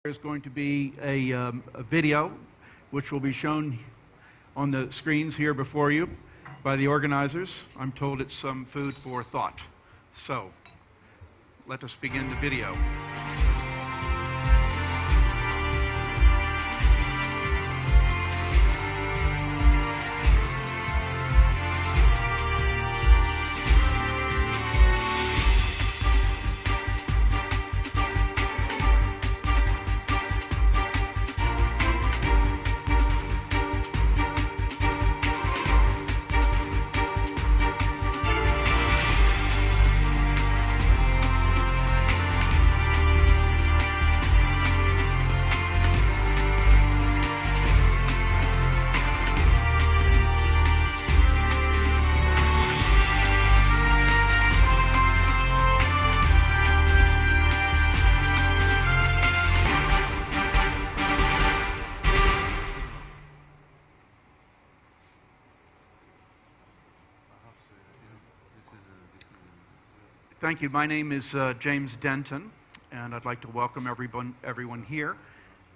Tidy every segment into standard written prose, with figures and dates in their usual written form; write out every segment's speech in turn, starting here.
There's going to be a video which will be shown on the screens here before you by the organizers. I'm told it's some food for thought. So, let us begin the video. Thank you. My name is James Denton, and I'd like to welcome everyone here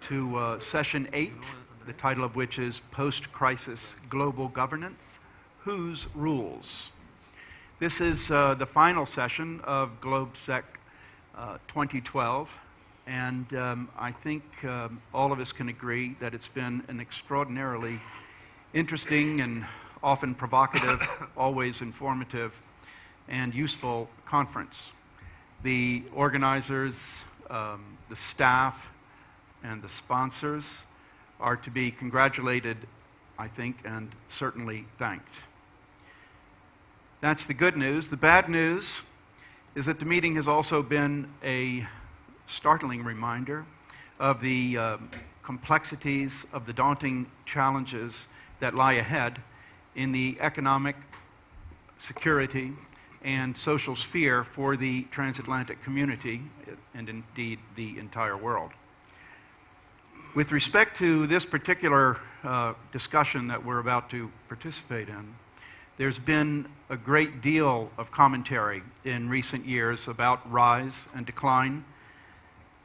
to Session 8, the title of which is Post-Crisis Global Governance, Whose Rules? This is the final session of Globsec 2012, and I think all of us can agree that it's been an extraordinarily interesting and often provocative, always informative, and useful conference. The organizers, the staff, and the sponsors are to be congratulated, I think, and certainly thanked. That's the good news. The bad news is that the meeting has also been a startling reminder of the complexities of the daunting challenges that lie ahead in the economic, security, and social sphere for the transatlantic community, and indeed the entire world. With respect to this particular discussion that we're about to participate in, there's been a great deal of commentary in recent years about rise and decline,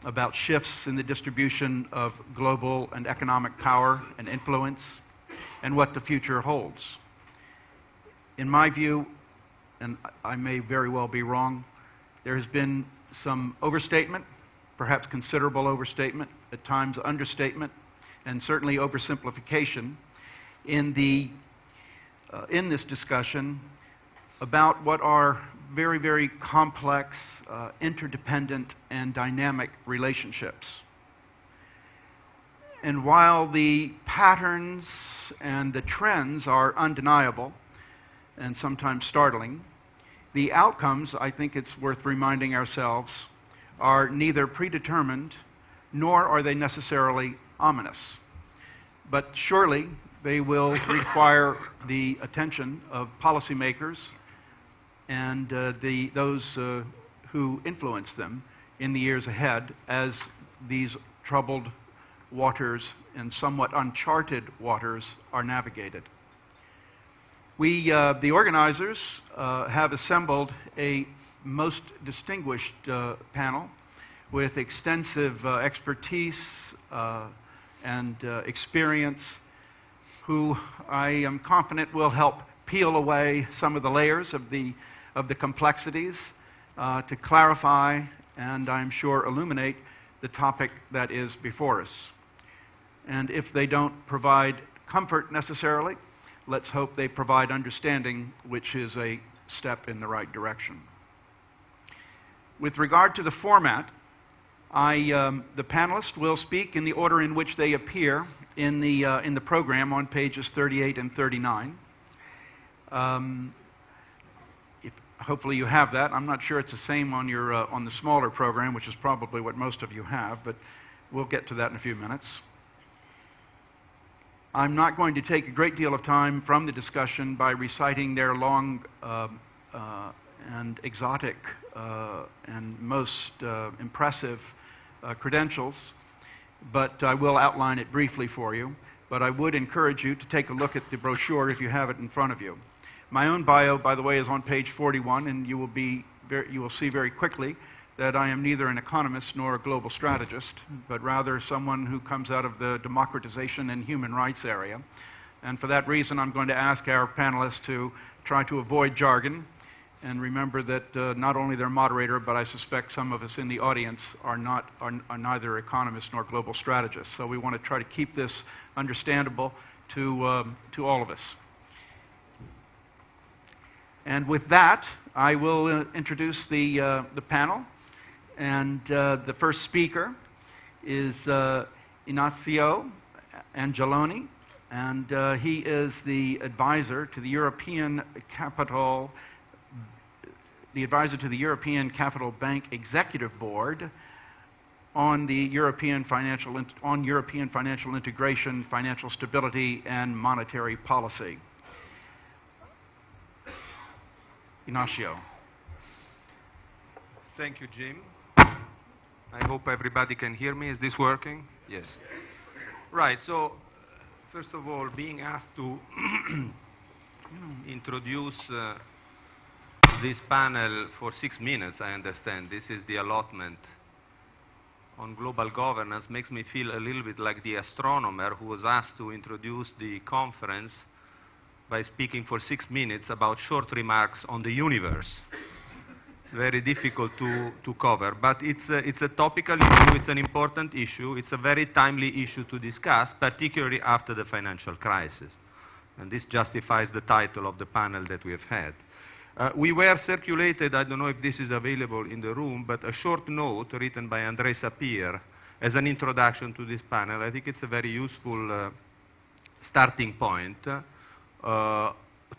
about shifts in the distribution of global and economic power and influence, and what the future holds. In my view, and I may very well be wrong, there has been some overstatement, perhaps considerable overstatement, at times understatement, and certainly oversimplification in this discussion about what are very, very complex, interdependent, and dynamic relationships. And while the patterns and the trends are undeniable and sometimes startling, the outcomes, I think it's worth reminding ourselves, are neither predetermined nor are they necessarily ominous. But surely they will require the attention of policymakers and those who influence them in the years ahead as these troubled waters and somewhat uncharted waters are navigated. We, the organizers, have assembled a most distinguished panel with extensive expertise and experience, who I am confident will help peel away some of the layers of the complexities to clarify and, I'm sure, illuminate the topic that is before us. And if they don't provide comfort necessarily, let's hope they provide understanding, which is a step in the right direction. With regard to the format, the panelists will speak in the order in which they appear in the program on pages 38 and 39. Hopefully you have that. I'm not sure it's the same on on the smaller program, which is probably what most of you have, but we'll get to that in a few minutes. I'm not going to take a great deal of time from the discussion by reciting their long and exotic and most impressive credentials, but I will outline it briefly for you. But I would encourage you to take a look at the brochure if you have it in front of you. My own bio, by the way, is on page 41, and you will see very quickly that I am neither an economist nor a global strategist, but rather someone who comes out of the democratization and human rights area. And for that reason, I'm going to ask our panelists to try to avoid jargon and remember that not only their moderator, but I suspect some of us in the audience are neither economists nor global strategists. So we want to try to keep this understandable to all of us. And with that, I will introduce the panel. And the first speaker is Ignazio Angeloni, and he is the advisor to the European Capital Bank Executive Board on the European financial integration, financial stability, and monetary policy. Ignacio. Thank you, Jim. I hope everybody can hear me. Is this working? Yes. Right, so first of all, being asked to introduce this panel for 6 minutes, I understand. This is the allotment on global governance, makes me feel a little bit like the astronomer who was asked to introduce the conference by speaking for 6 minutes about short remarks on the universe. It's very difficult to cover, but it's a topical issue, it's an important issue, it's a very timely issue to discuss, particularly after the financial crisis. And this justifies the title of the panel that we have had. We were circulated, I don't know if this is available in the room, but a short note written by André Sapir as an introduction to this panel. I think it's a very useful starting point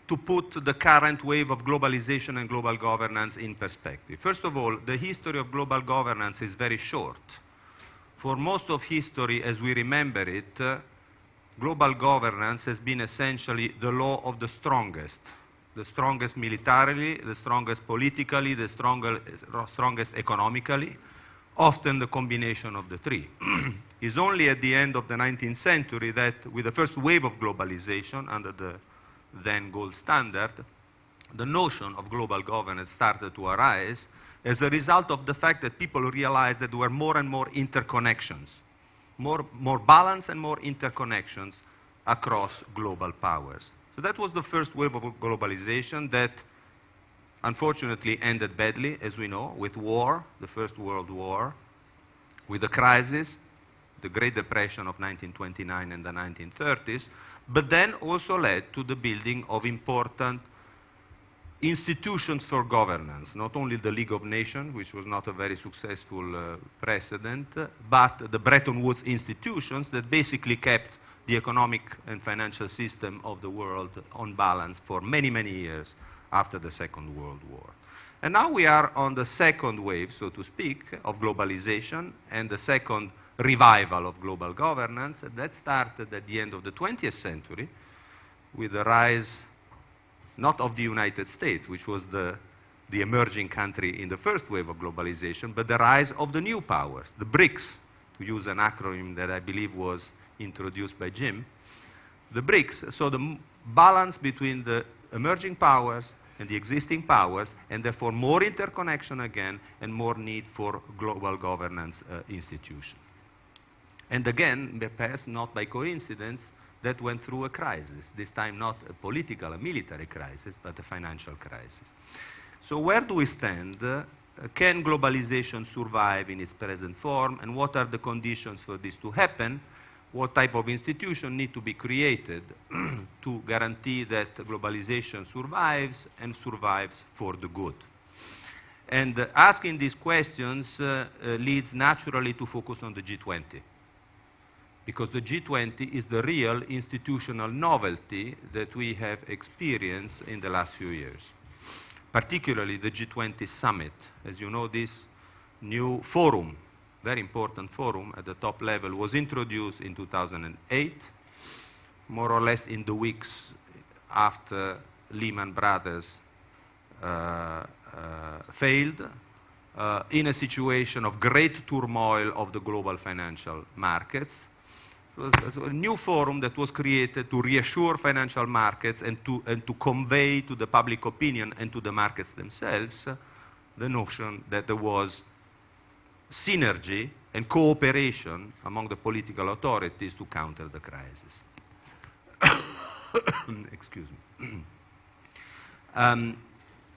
to put the current wave of globalization and global governance in perspective. First of all, the history of global governance is very short. For most of history, as we remember it, global governance has been essentially the law of the strongest militarily, the strongest politically, the strongest economically, often the combination of the three. It's only at the end of the 19th century that, with the first wave of globalization under the then gold standard, the notion of global governance started to arise as a result of the fact that people realized that there were more and more interconnections, more balance and more interconnections across global powers. So that was the first wave of globalization that unfortunately ended badly, as we know, with war, the First World War, with the crisis, the Great Depression of 1929 and the 1930s, but then also led to the building of important institutions for governance, not only the League of Nations, which was not a very successful precedent, but the Bretton Woods institutions that basically kept the economic and financial system of the world on balance for many, many years after the Second World War. And now we are on the second wave, so to speak, of globalization and the second revival of global governance that started at the end of the 20th century with the rise not of the United States, which was the emerging country in the first wave of globalization, but the rise of the new powers, the BRICS, to use an acronym that I believe was introduced by Jim. The BRICS, so the balance between the emerging powers and the existing powers, and therefore more interconnection again and more need for global governance institutions. And again, perhaps not by coincidence, that went through a crisis, this time not a political, a military crisis, but a financial crisis. So where do we stand? Can globalization survive in its present form, and what are the conditions for this to happen? What type of institutions need to be created to guarantee that globalization survives and survives for the good? And asking these questions leads naturally to focus on the G20. Because the G20 is the real institutional novelty that we have experienced in the last few years. Particularly the G20 summit. As you know, this new forum, very important forum at the top level, was introduced in 2008, more or less in the weeks after Lehman Brothers failed, in a situation of great turmoil of the global financial markets. So it was a new forum that was created to reassure financial markets and to convey to the public opinion and to the markets themselves the notion that there was synergy and cooperation among the political authorities to counter the crisis. Excuse me.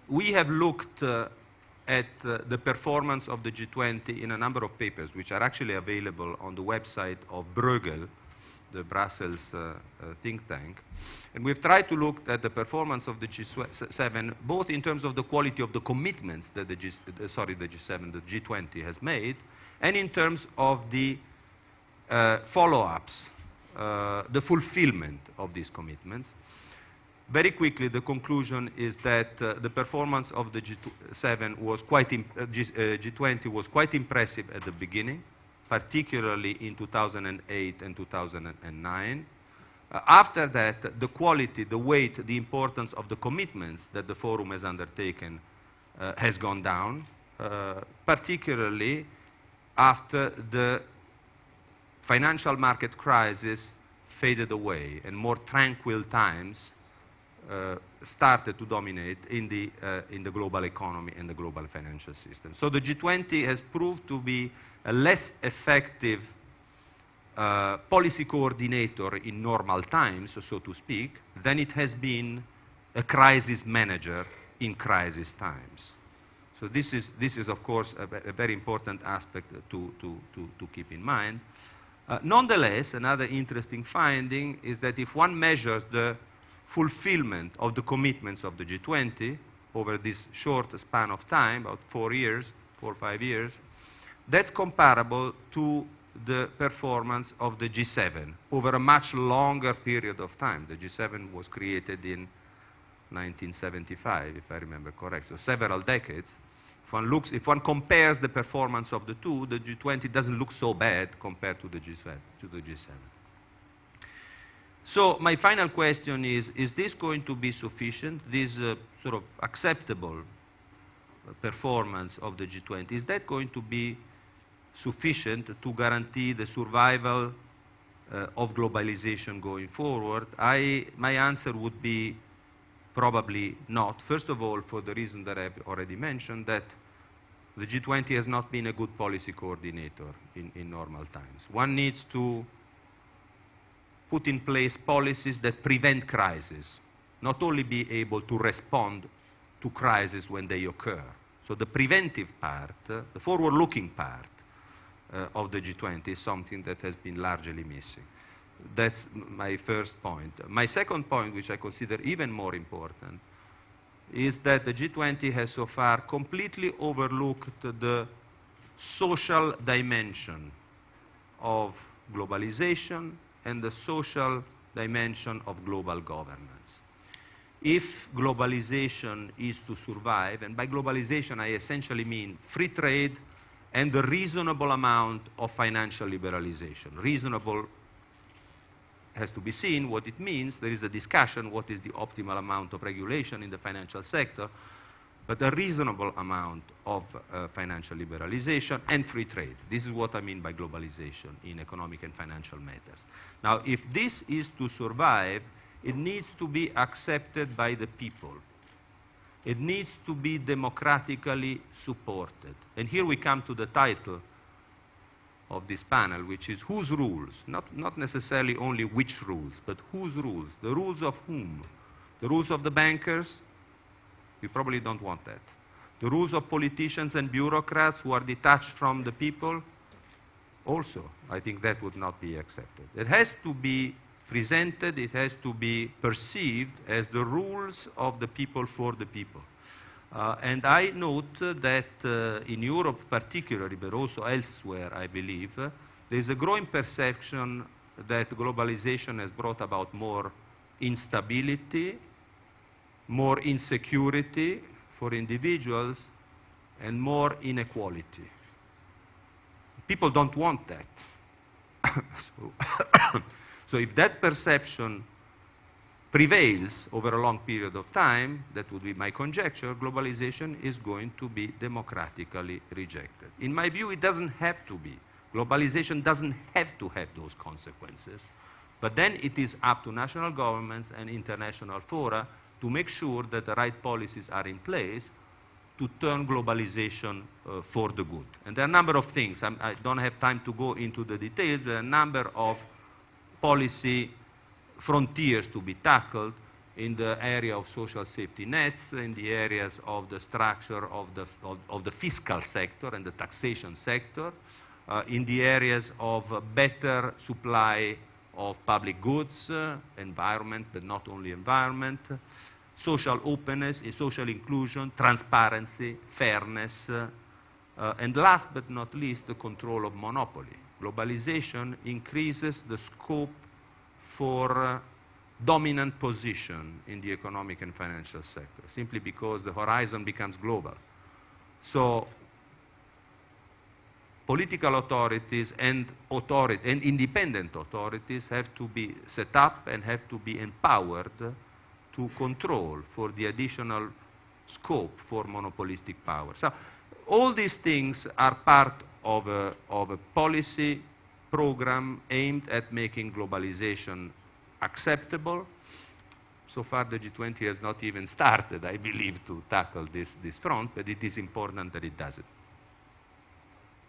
We have looked at the performance of the G20 in a number of papers, which are actually available on the website of Bruegel, the Brussels think tank. And we've tried to look at the performance of the G7, both in terms of the quality of the commitments that the G20 has made, and in terms of the follow-ups, the fulfillment of these commitments. Very quickly, the conclusion is that the performance of the G7 was G20 was quite impressive at the beginning, particularly in 2008 and 2009. After that, the quality, the weight, the importance of the commitments that the forum has undertaken has gone down, particularly after the financial market crisis faded away and more tranquil times started to dominate in the global economy and the global financial system. So the G20 has proved to be a less effective policy coordinator in normal times, so to speak, than it has been a crisis manager in crisis times. So this is of course, a very important aspect to keep in mind. Nonetheless, another interesting finding is that if one measures the fulfillment of the commitments of the G20 over this short span of time, about 4 or 5 years, that's comparable to the performance of the G7 over a much longer period of time. The G7 was created in 1975, if I remember correct, so several decades. If one compares the performance of the two, the G20 doesn't look so bad compared to the G7. So my final question is this going to be sufficient, this sort of acceptable performance of the G20, is that going to be sufficient to guarantee the survival of globalization going forward? My answer would be probably not. First of all, for the reason that I've already mentioned, that the G20 has not been a good policy coordinator in normal times. One needs to put in place policies that prevent crises, not only be able to respond to crises when they occur. So the preventive part, the forward-looking part of the G20 is something that has been largely missing. That's my first point. My second point, which I consider even more important, is that the G20 has so far completely overlooked the social dimension of globalization and the social dimension of global governance. If globalization is to survive, and by globalization I essentially mean free trade and a reasonable amount of financial liberalization. Reasonable has to be seen what it means. There is a discussion what is the optimal amount of regulation in the financial sector, but a reasonable amount of financial liberalization and free trade. This is what I mean by globalization in economic and financial matters. Now, if this is to survive, it needs to be accepted by the people. It needs to be democratically supported. And here we come to the title of this panel, which is whose rules? Not necessarily only which rules, but whose rules? The rules of whom? The rules of the bankers? We probably don't want that. The rules of politicians and bureaucrats who are detached from the people? Also, I think that would not be accepted. It has to be presented, it has to be perceived as the rules of the people for the people. And I note that in Europe particularly, but also elsewhere, I believe, there's a growing perception that globalization has brought about more instability, more insecurity for individuals, and more inequality. People don't want that. So if that perception prevails over a long period of time, that would be my conjecture, globalization is going to be democratically rejected. In my view, it doesn't have to be. Globalization doesn't have to have those consequences. But then it is up to national governments and international fora to make sure that the right policies are in place to turn globalization for the good. And there are a number of things. I don't have time to go into the details. There are a number of policy frontiers to be tackled in the area of social safety nets, in the areas of the structure of the fiscal sector and the taxation sector, in the areas of better supply of public goods, environment, but not only environment, social openness, social inclusion, transparency, fairness, and last but not least, the control of monopoly. Globalization increases the scope for dominant position in the economic and financial sector, simply because the horizon becomes global. So political authorities and independent authorities have to be set up and have to be empowered to control for the additional scope for monopolistic power. So all these things are part of a policy program aimed at making globalization acceptable. So far, the G20 has not even started, I believe, to tackle this front, but it is important that it does it.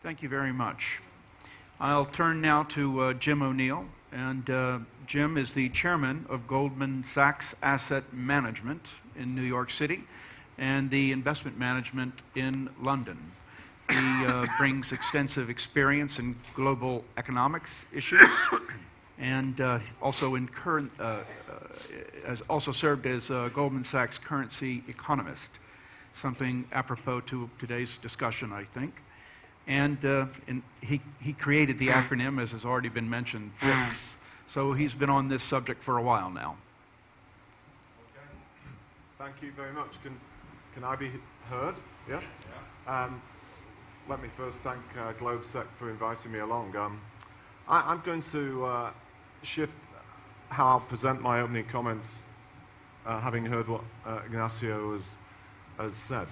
Thank you very much. I'll turn now to Jim O'Neill. And Jim is the chairman of Goldman Sachs Asset Management in New York City and the investment management in London. He brings extensive experience in global economics issues and also has also served as Goldman Sachs currency economist, something apropos to today's discussion, I think. And he created the acronym, as has already been mentioned, BRICS. So he's been on this subject for a while now. Okay. Thank you very much. Can I be heard? Yes? Yeah. Let me first thank Globsec for inviting me along. I'm going to shift how I'll present my opening comments, having heard what Ignacio has said.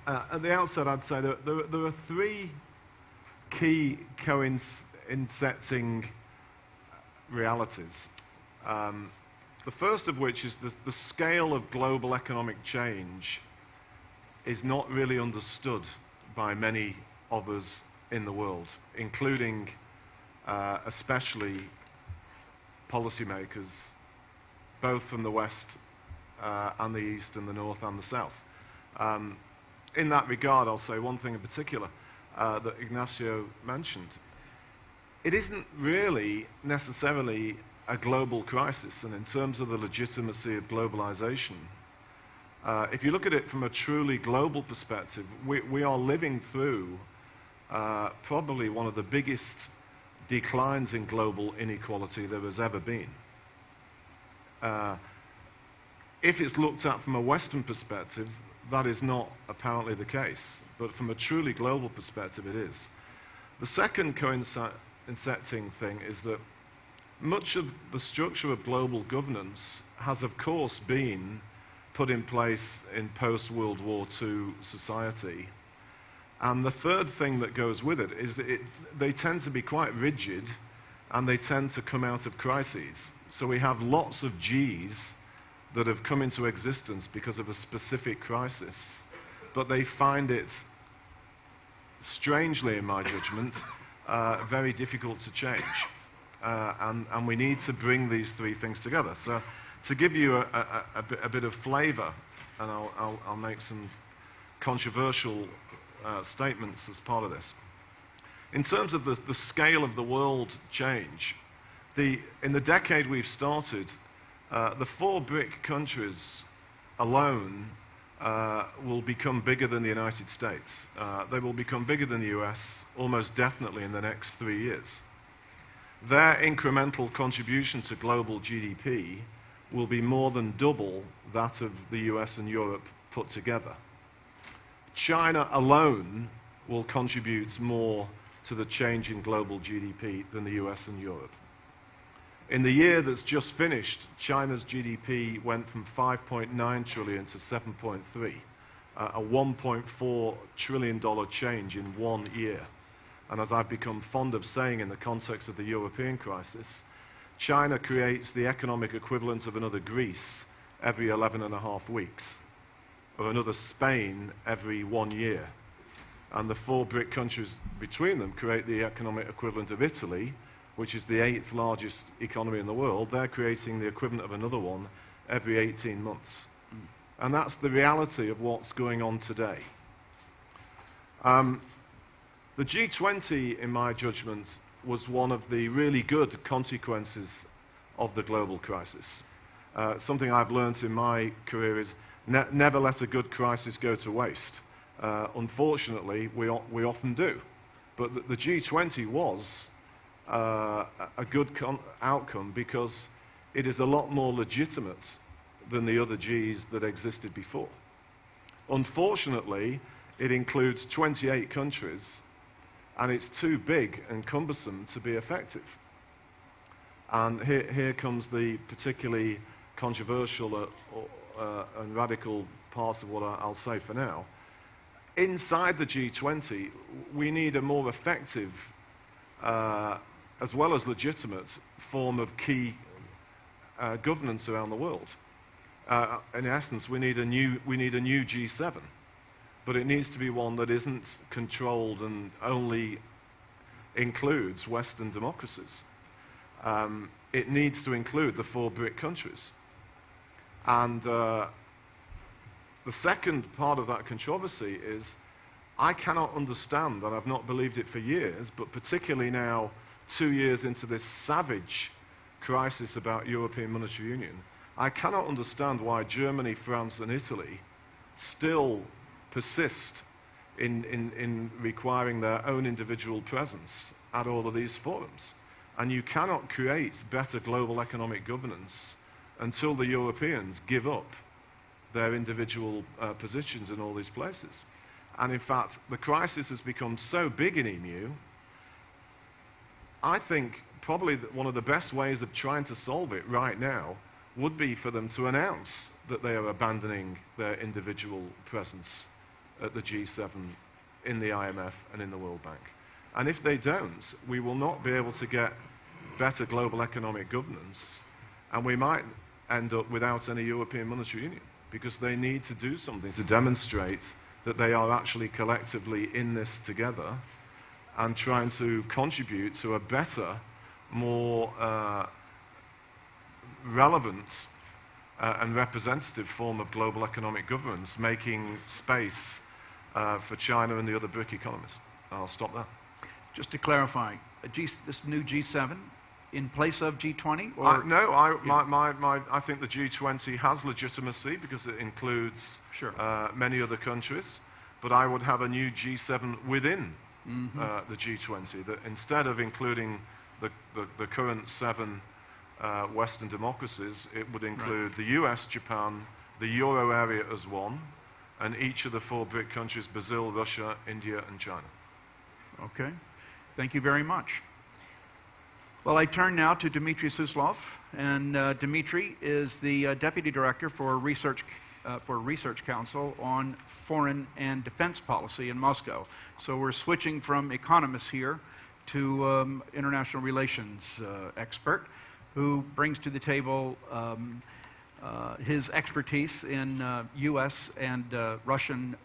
At the outset, I'd say that there are three key coinciding realities. The first of which is the scale of global economic change is not really understood by many of us in the world, including especially policymakers, both from the West and the East and the North and the South. In that regard, I'll say one thing in particular that Ignacio mentioned. It isn't really necessarily a global crisis, and in terms of the legitimacy of globalization, if you look at it from a truly global perspective, we are living through probably one of the biggest declines in global inequality there has ever been. If it's looked at from a Western perspective, that is not apparently the case, but from a truly global perspective, it is. The second coinciding thing is that much of the structure of global governance has, of course, been put in place in post-World War II society. And the third thing that goes with it is that they tend to be quite rigid and they tend to come out of crises. So we have lots of Gs that have come into existence because of a specific crisis, but they find it, strangely in my judgment, very difficult to change. And we need to bring these three things together. So to give you a bit of flavor, and I'll make some controversial statements as part of this. In terms of the scale of the world change, in the decade we've started, the 4 BRIC countries alone will become bigger than the United States. They will become bigger than the US almost definitely in the next 3 years. Their incremental contribution to global GDP will be more than double that of the US and Europe put together. China alone will contribute more to the change in global GDP than the US and Europe. In the year that's just finished, China's GDP went from 5.9 trillion to 7.3, a $1.4 trillion change in 1 year. And as I've become fond of saying in the context of the European crisis, China creates the economic equivalent of another Greece every 11.5 weeks. or another Spain every 1 year. And the 4 BRIC countries between them create the economic equivalent of Italy, which is the 8th largest economy in the world. They're creating the equivalent of another one every 18 months. And that's the reality of what's going on today. The G20, in my judgment, was one of the really good consequences of the global crisis. Something I've learned in my career is never let a good crisis go to waste. Unfortunately, we often do. But the G20 was a good outcome because it is a lot more legitimate than the other Gs that existed before. Unfortunately, it includes 28 countries, and it's too big and cumbersome to be effective. And here comes the particularly controversial and radical part of what I'll say for now. Inside the G20, we need a more effective, as well as legitimate, form of key governance around the world. In essence, we need a new G7, but it needs to be one that isn't controlled and only includes Western democracies. It needs to include the 4 BRIC countries. And the second part of that controversy is I cannot understand, and I've not believed it for years, but particularly now, 2 years into this savage crisis about European monetary union, I cannot understand why Germany, France, and Italy still persist in requiring their own individual presence at all of these forums. And you cannot create better global economic governance until the Europeans give up their individual positions in all these places. And in fact, the crisis has become so big in EMU, I think probably one of the best ways of trying to solve it right now would be for them to announce that they are abandoning their individual presence at the G7, in the IMF, and in the World Bank. And if they don't, we will not be able to get better global economic governance, and we might end up without any European monetary union, because they need to do something to demonstrate that they are actually collectively in this together and trying to contribute to a better, more relevant and representative form of global economic governance, making space for China and the other BRIC economies. I'll stop there. Just to clarify, this new G7 in place of G20? No, I think the G20 has legitimacy because it includes many other countries, but I would have a new G7 within the G20, that instead of including the current 7 Western democracies, it would include the US, Japan, the Euro area as one, and each of the 4 BRIC countries, Brazil, Russia, India, and China. Okay. Thank you very much. Well, I turn now to Dmitry Suslov, and Dmitry is the Deputy Director for Research Council on Foreign and Defense Policy in Moscow. So we're switching from economists here to international relations expert, who brings to the table his expertise in U.S. and Russian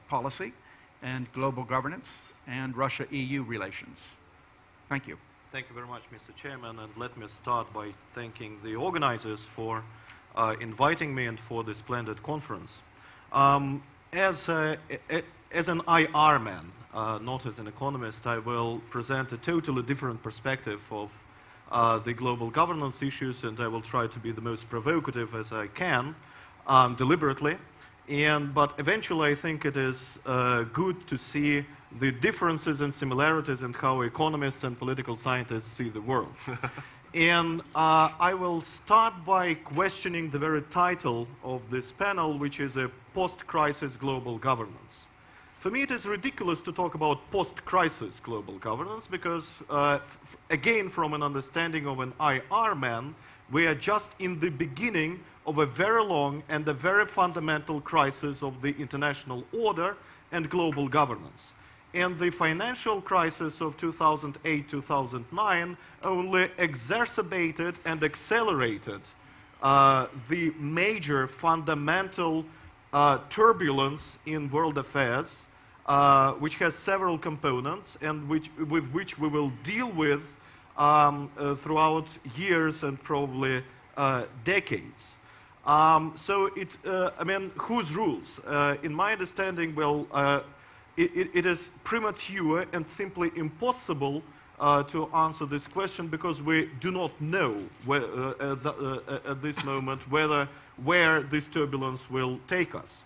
policy and global governance and Russia-EU relations. Thank you. Thank you very much, Mr. Chairman, and let me start by thanking the organizers for inviting me and for this splendid conference. As an IR man, not as an economist, I will present a totally different perspective of the global governance issues, and I will try to be the most provocative as I can, deliberately. But eventually, I think it is good to see the differences and similarities in how economists and political scientists see the world. And I will start by questioning the very title of this panel, which is a post-crisis global governance. For me, it is ridiculous to talk about post-crisis global governance because, again, from an understanding of an IR man, we are just in the beginning of a very long and a very fundamental crisis of the international order and global governance. And the financial crisis of 2008-2009 only exacerbated and accelerated the major fundamental turbulence in world affairs, which has several components and with which we will deal with throughout years and probably decades. I mean, whose rules? In my understanding, well, it is premature and simply impossible to answer this question because we do not know at this moment where this turbulence will take us.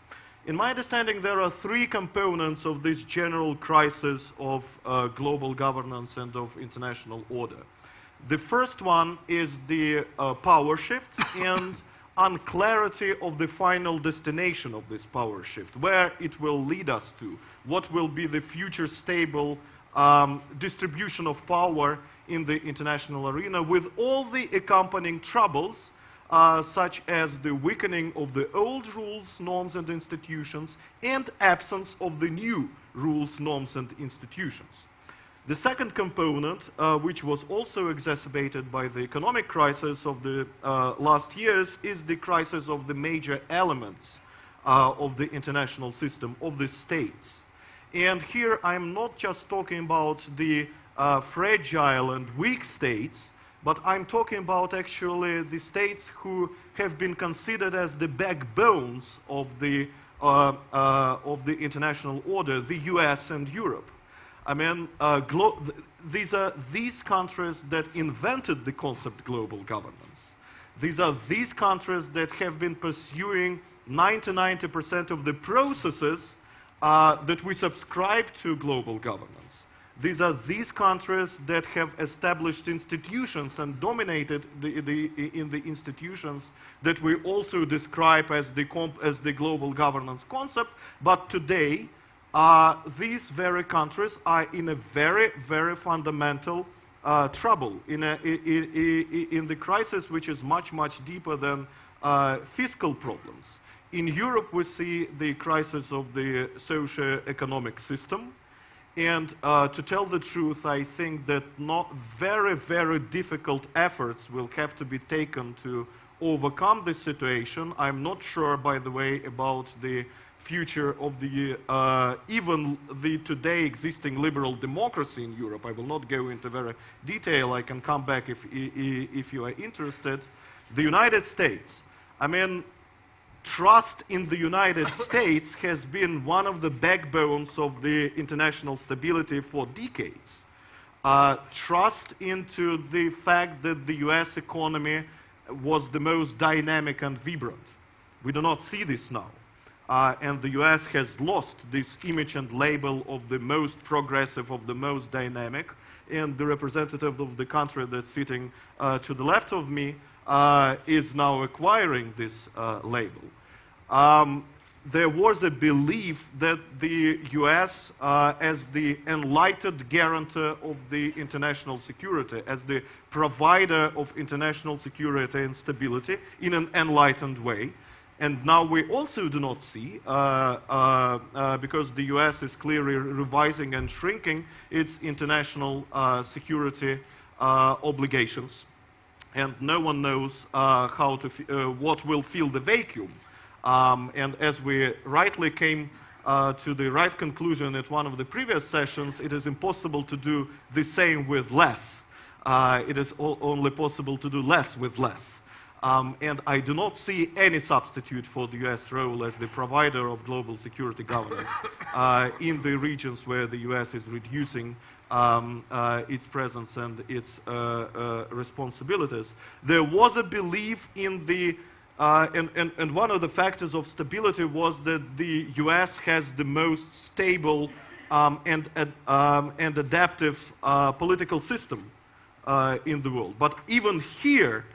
In my understanding, there are three components of this general crisis of global governance and of international order. The first one is the power shift and unclarity of the final destination of this power shift, where it will lead us to, what will be the future stable distribution of power in the international arena, with all the accompanying troubles, such as the weakening of the old rules, norms, and institutions, and absence of the new rules, norms, and institutions. The second component, which was also exacerbated by the economic crisis of the last years, is the crisis of the major elements of the international system, of the states. And here I'm not just talking about the fragile and weak states, but I'm talking about actually the states who have been considered as the backbones of the international order, the US and Europe. I mean, these are these countries that invented the concept global governance. These are these countries that have been pursuing 90% of the processes that we subscribe to global governance. These are these countries that have established institutions and dominated in the institutions that we also describe as the global governance concept. But today, these very countries are in a very, very fundamental trouble, in the crisis which is much, much deeper than fiscal problems. In Europe, we see the crisis of the socio-economic system. And to tell the truth, I think that not very, very difficult efforts will have to be taken to overcome this situation. I'm not sure, by the way, about the future of the even the today existing liberal democracy in Europe. I will not go into very detail. I can come back if you are interested. The United States. I mean, trust in the United States has been one of the backbones of the international stability for decades. Trust into the fact that the US economy was the most dynamic and vibrant. We do not see this now. And the US has lost this image and label of the most progressive, of the most dynamic. And the representative of the country that's sitting to the left of me is now acquiring this label. There was a belief that the US, as the enlightened guarantor of the international security, as the provider of international security and stability in an enlightened way. And now we also do not see, because the US is clearly revising and shrinking its international security obligations. And no one knows what will fill the vacuum. And as we rightly came to the right conclusion at one of the previous sessions, it is impossible to do the same with less. It is only possible to do less with less. And I do not see any substitute for the US role as the provider of global security governance in the regions where the US is reducing its presence and its responsibilities. There was a belief in the and one of the factors of stability was that the US has the most stable and adaptive political system in the world. But even here,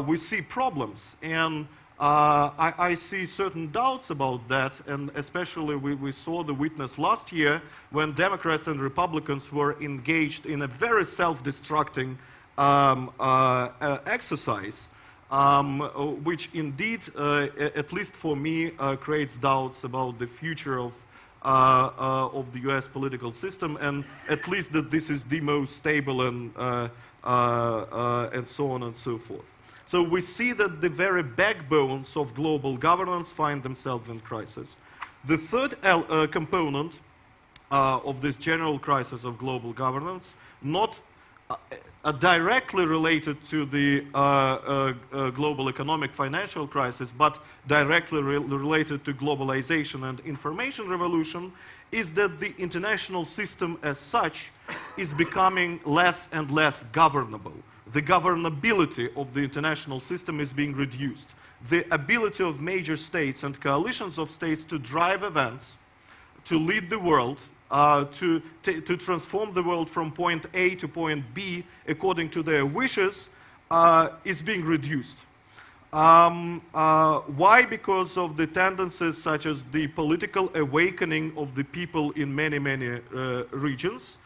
we see problems, and I see certain doubts about that, and especially we saw the witness last year when Democrats and Republicans were engaged in a very self-destructing exercise, which indeed, at least for me, creates doubts about the future of the US political system, and at least that this is the most stable and and so on and so forth. So we see that the very backbones of global governance find themselves in crisis. The third component of this general crisis of global governance, not directly related to the global economic financial crisis, but directly related to globalization and information revolution, is that the international system as such is becoming less and less governable. The governability of the international system is being reduced. The ability of major states and coalitions of states to drive events, to lead the world, to transform the world from point A to point B according to their wishes is being reduced. Why? Because of the tendencies such as the political awakening of the people in many, many regions,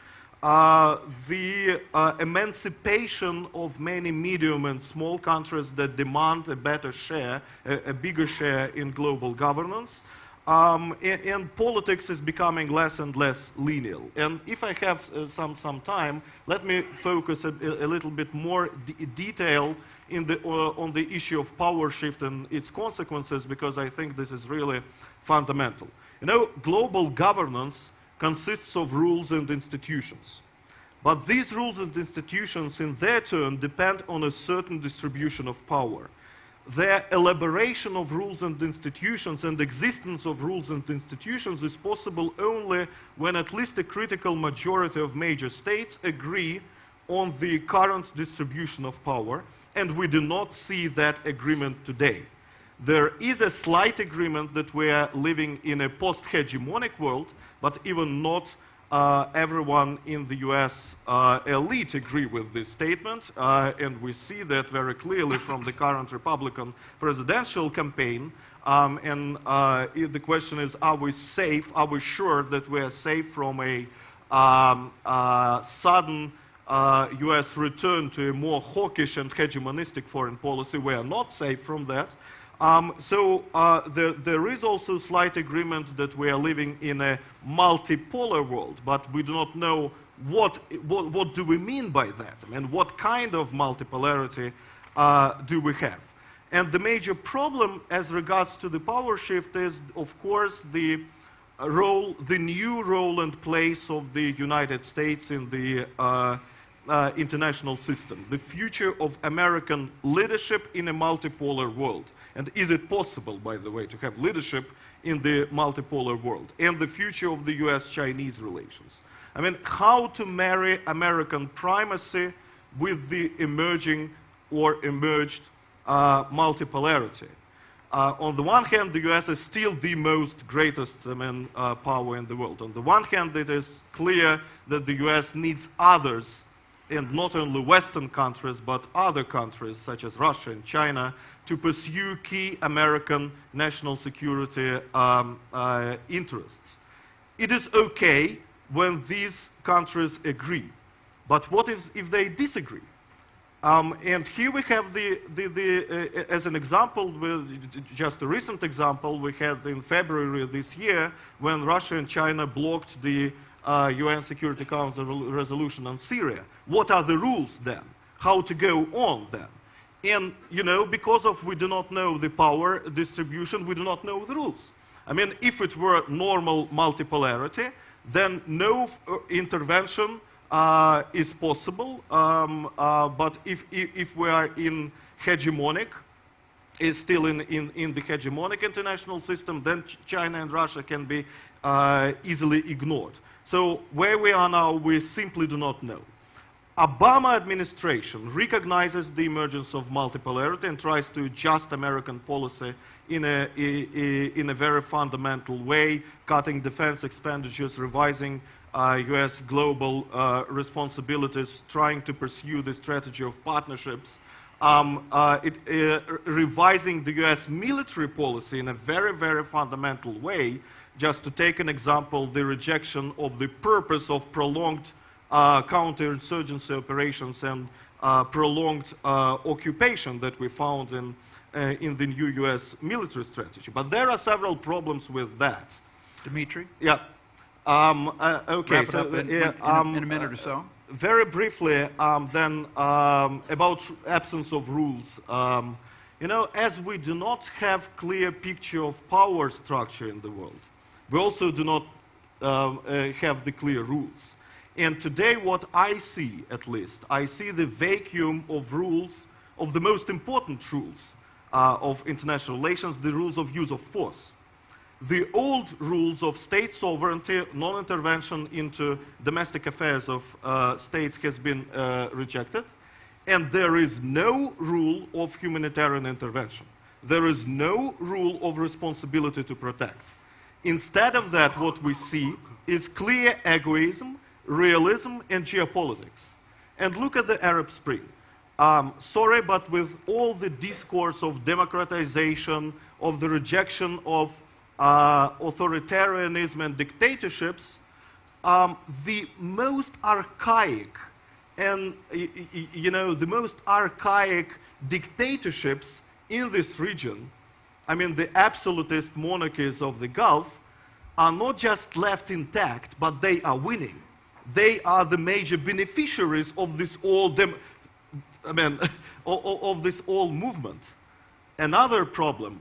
the emancipation of many medium and small countries that demand a better share, a bigger share in global governance, and politics is becoming less and less linear. And if I have some time, let me focus a little bit more detail on the issue of power shift and its consequences, because I think this is really fundamental. You know, global governance consists of rules and institutions. But these rules and institutions, in their turn, depend on a certain distribution of power. Their elaboration of rules and institutions and existence of rules and institutions is possible only when at least a critical majority of major states agree on the current distribution of power, and we do not see that agreement today. There is a slight agreement that we are living in a post-hegemonic world, but even not everyone in the US elite agree with this statement, and we see that very clearly from the current Republican presidential campaign. The question is, are we safe? Are we sure that we are safe from a sudden US return to a more hawkish and hegemonistic foreign policy? We are not safe from that. There is also slight agreement that we are living in a multipolar world, but we do not know what do we mean by that. I mean, what kind of multipolarity do we have? And the major problem as regards to the power shift is, of course, the new role and place of the United States in the international system, the future of American leadership in a multipolar world. And is it possible, by the way, to have leadership in the multipolar world? And the future of the US-Chinese relations. I mean, how to marry American primacy with the emerging or emerged multipolarity. On the one hand, the US is still the most greatest power in the world. On the one hand, it is clear that the US needs others, and not only Western countries, but other countries, such as Russia and China, to pursue key American national security interests. It is okay when these countries agree. But what if they disagree? And here we have as an example, just a recent example, we had in February this year when Russia and China blocked the UN Security Council resolution on Syria. What are the rules then? How to go on then? And, you know, because we do not know the power distribution, we do not know the rules. I mean, if it were normal multipolarity, then no intervention is possible. But if we are in hegemonic, is still in the hegemonic international system, then China and Russia can be easily ignored. So where we are now, we simply do not know. Obama administration recognizes the emergence of multipolarity and tries to adjust American policy in a very fundamental way, cutting defense expenditures, revising US global responsibilities, trying to pursue the strategy of partnerships, revising the US military policy in a very, very fundamental way. Just to take an example, the rejection of the purpose of prolonged counterinsurgency operations and prolonged occupation that we found in the new US military strategy. But there are several problems with that. Dmitry? Yeah. Okay. Wrap it up in a minute or so. very briefly, then about absence of rules. As we do not have clear picture of power structure in the world, we also do not have the clear rules. And today what I see, at least, I see the vacuum of rules, of the most important rules of international relations, the rules of use of force. The old rules of state sovereignty, non-intervention into domestic affairs of states has been rejected, and there is no rule of humanitarian intervention. There is no rule of responsibility to protect. Instead of that, what we see is clear egoism, realism, and geopolitics. And look at the Arab Spring. Sorry, but with all the discourse of democratization, of the rejection of authoritarianism and dictatorships, the most archaic and, the most archaic dictatorships in this region, I mean the absolutist monarchies of the Gulf, are not just left intact, but they are winning. They are the major beneficiaries of this of this whole movement. Another problem,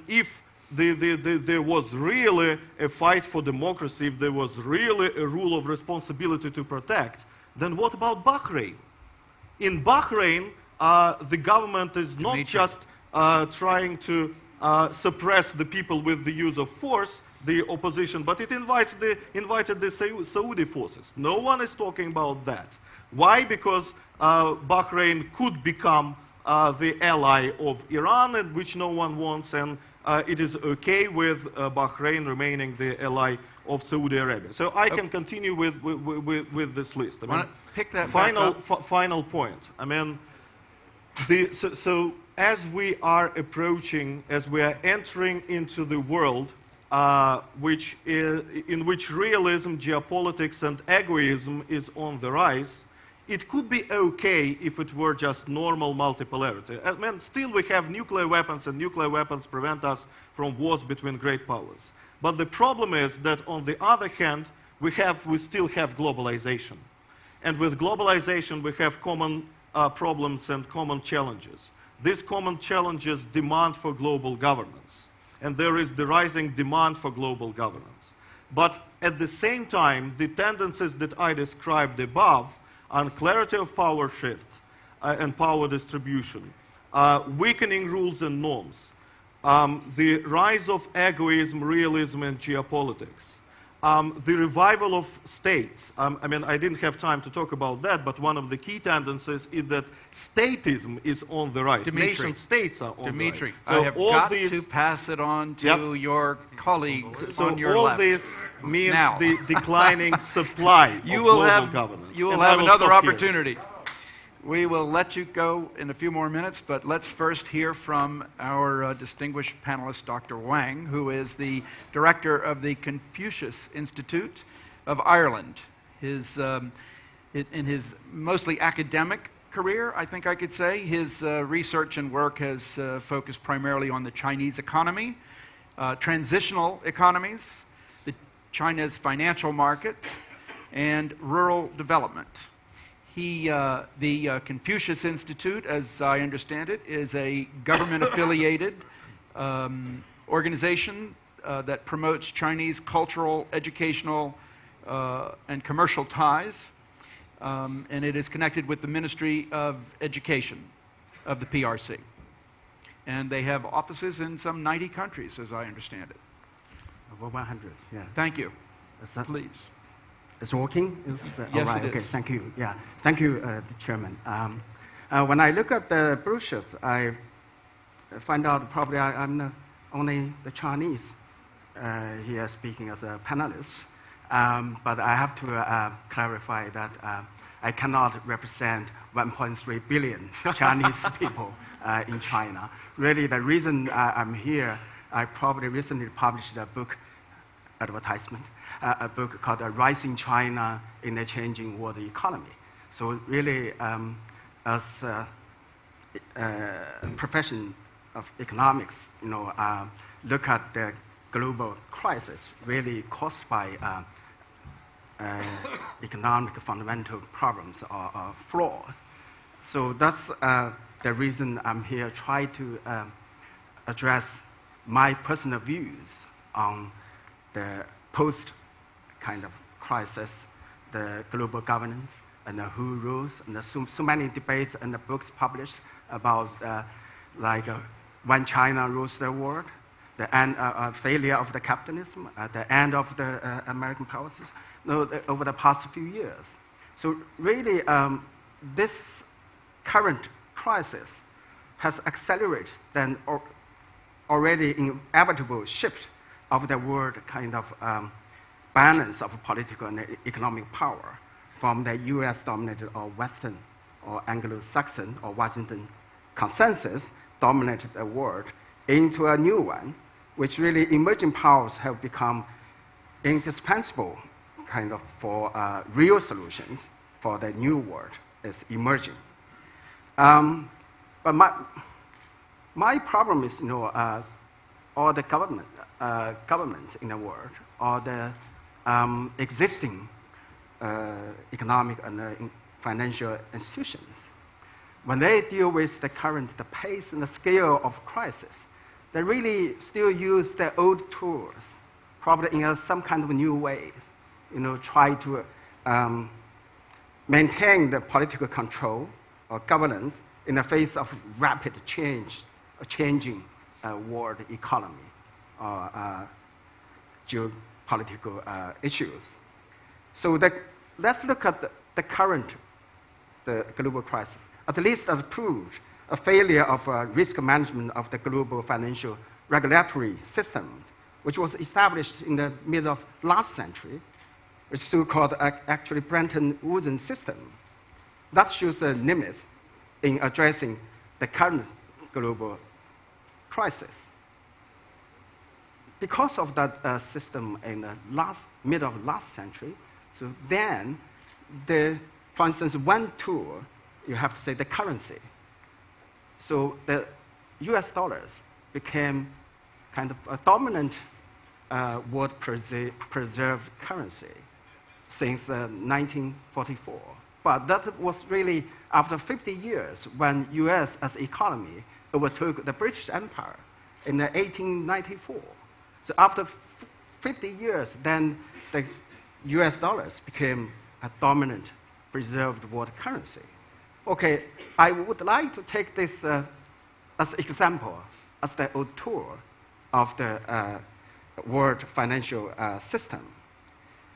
if there was really a fight for democracy, if there was really a rule of responsibility to protect, then what about Bahrain? In Bahrain, the government is not just trying to suppress the people with the use of force, the opposition, but it invited the Saudi forces. No one is talking about that. Why? Because Bahrain could become the ally of Iran, and which no one wants, and it is okay with Bahrain remaining the ally of Saudi Arabia. So I can continue with this list. Pick that final point. So as we are approaching, as we are entering into the world in which realism, geopolitics, and egoism is on the rise, it could be okay if it were just normal multipolarity. Still we have nuclear weapons, and nuclear weapons prevent us from wars between great powers. But the problem is that, on the other hand, we still have globalization. And with globalization, we have common problems and common challenges. These common challenges demand for global governance. And there is the rising demand for global governance. But at the same time, the tendencies that I described above, unclarity of power shift and power distribution, weakening rules and norms, the rise of egoism, realism, and geopolitics, the revival of states. I didn't have time to talk about that, but one of the key tendencies is that statism is on the right. Nation states are on the right. So I have got to pass it on to your colleagues on your left. All this means the declining supply of global governance. You will have another opportunity. We will let you go in a few more minutes, but let's first hear from our distinguished panelist, Dr. Wang, who is the director of the Confucius Institute of Ireland. In his mostly academic career, I think I could say, his research and work has focused primarily on the Chinese economy, transitional economies, China's financial market, and rural development. The Confucius Institute, as I understand it, is a government-affiliated organization that promotes Chinese cultural, educational, and commercial ties, and it is connected with the Ministry of Education of the PRC. And they have offices in some 90 countries, as I understand it. Over 100, yeah. Thank you. Please. It's working? Yes, right. it Okay, is. thank you. Yeah, thank you, the chairman. When I look at the brochures, I find out probably I'm only the Chinese here speaking as a panelist. But I have to clarify that I cannot represent 1.3 billion Chinese people in China. Really, the reason I'm here, I probably recently published a book advertisement, a book called Rising China in a Changing World Economy. So really, as a profession of economics, look at the global crisis really caused by economic fundamental problems are flawed. So that's the reason I'm here, try to address my personal views on the post kind of crisis, the global governance, and who rules, and so many debates and the books published about when China rules the world, the end, failure of the capitalism, the end of the American policies, over the past few years. So really, this current crisis has accelerated an already inevitable shift of the world kind of balance of political and economic power from the US-dominated or Western or Anglo-Saxon or Washington consensus dominated the world into a new one, which really emerging powers have become indispensable kind of for real solutions for the new world is emerging. But my problem is, all the governments in the world, all the existing economic and financial institutions, when they deal with the pace and the scale of crisis, they really still use their old tools, probably in some kind of new ways, try to maintain the political control or governance in the face of rapid change, a changing world economy or geopolitical issues. So let's look at the current global crisis, at least as proved a failure of risk management of the global financial regulatory system, which was established in the middle of last century, which is so-called actually Bretton Woods system. That shows a limit in addressing the current global crisis. Because of that system in the middle of last century, so then, for instance, one tool, you have to say the currency. So the US dollars became kind of a dominant world preserved currency since 1944. But that was really after 50 years when US as economy overtook the British Empire in 1894. So after 50 years, then the US dollars became a dominant preserved world currency. Okay, I would like to take this as example, as the old tour of the world financial system.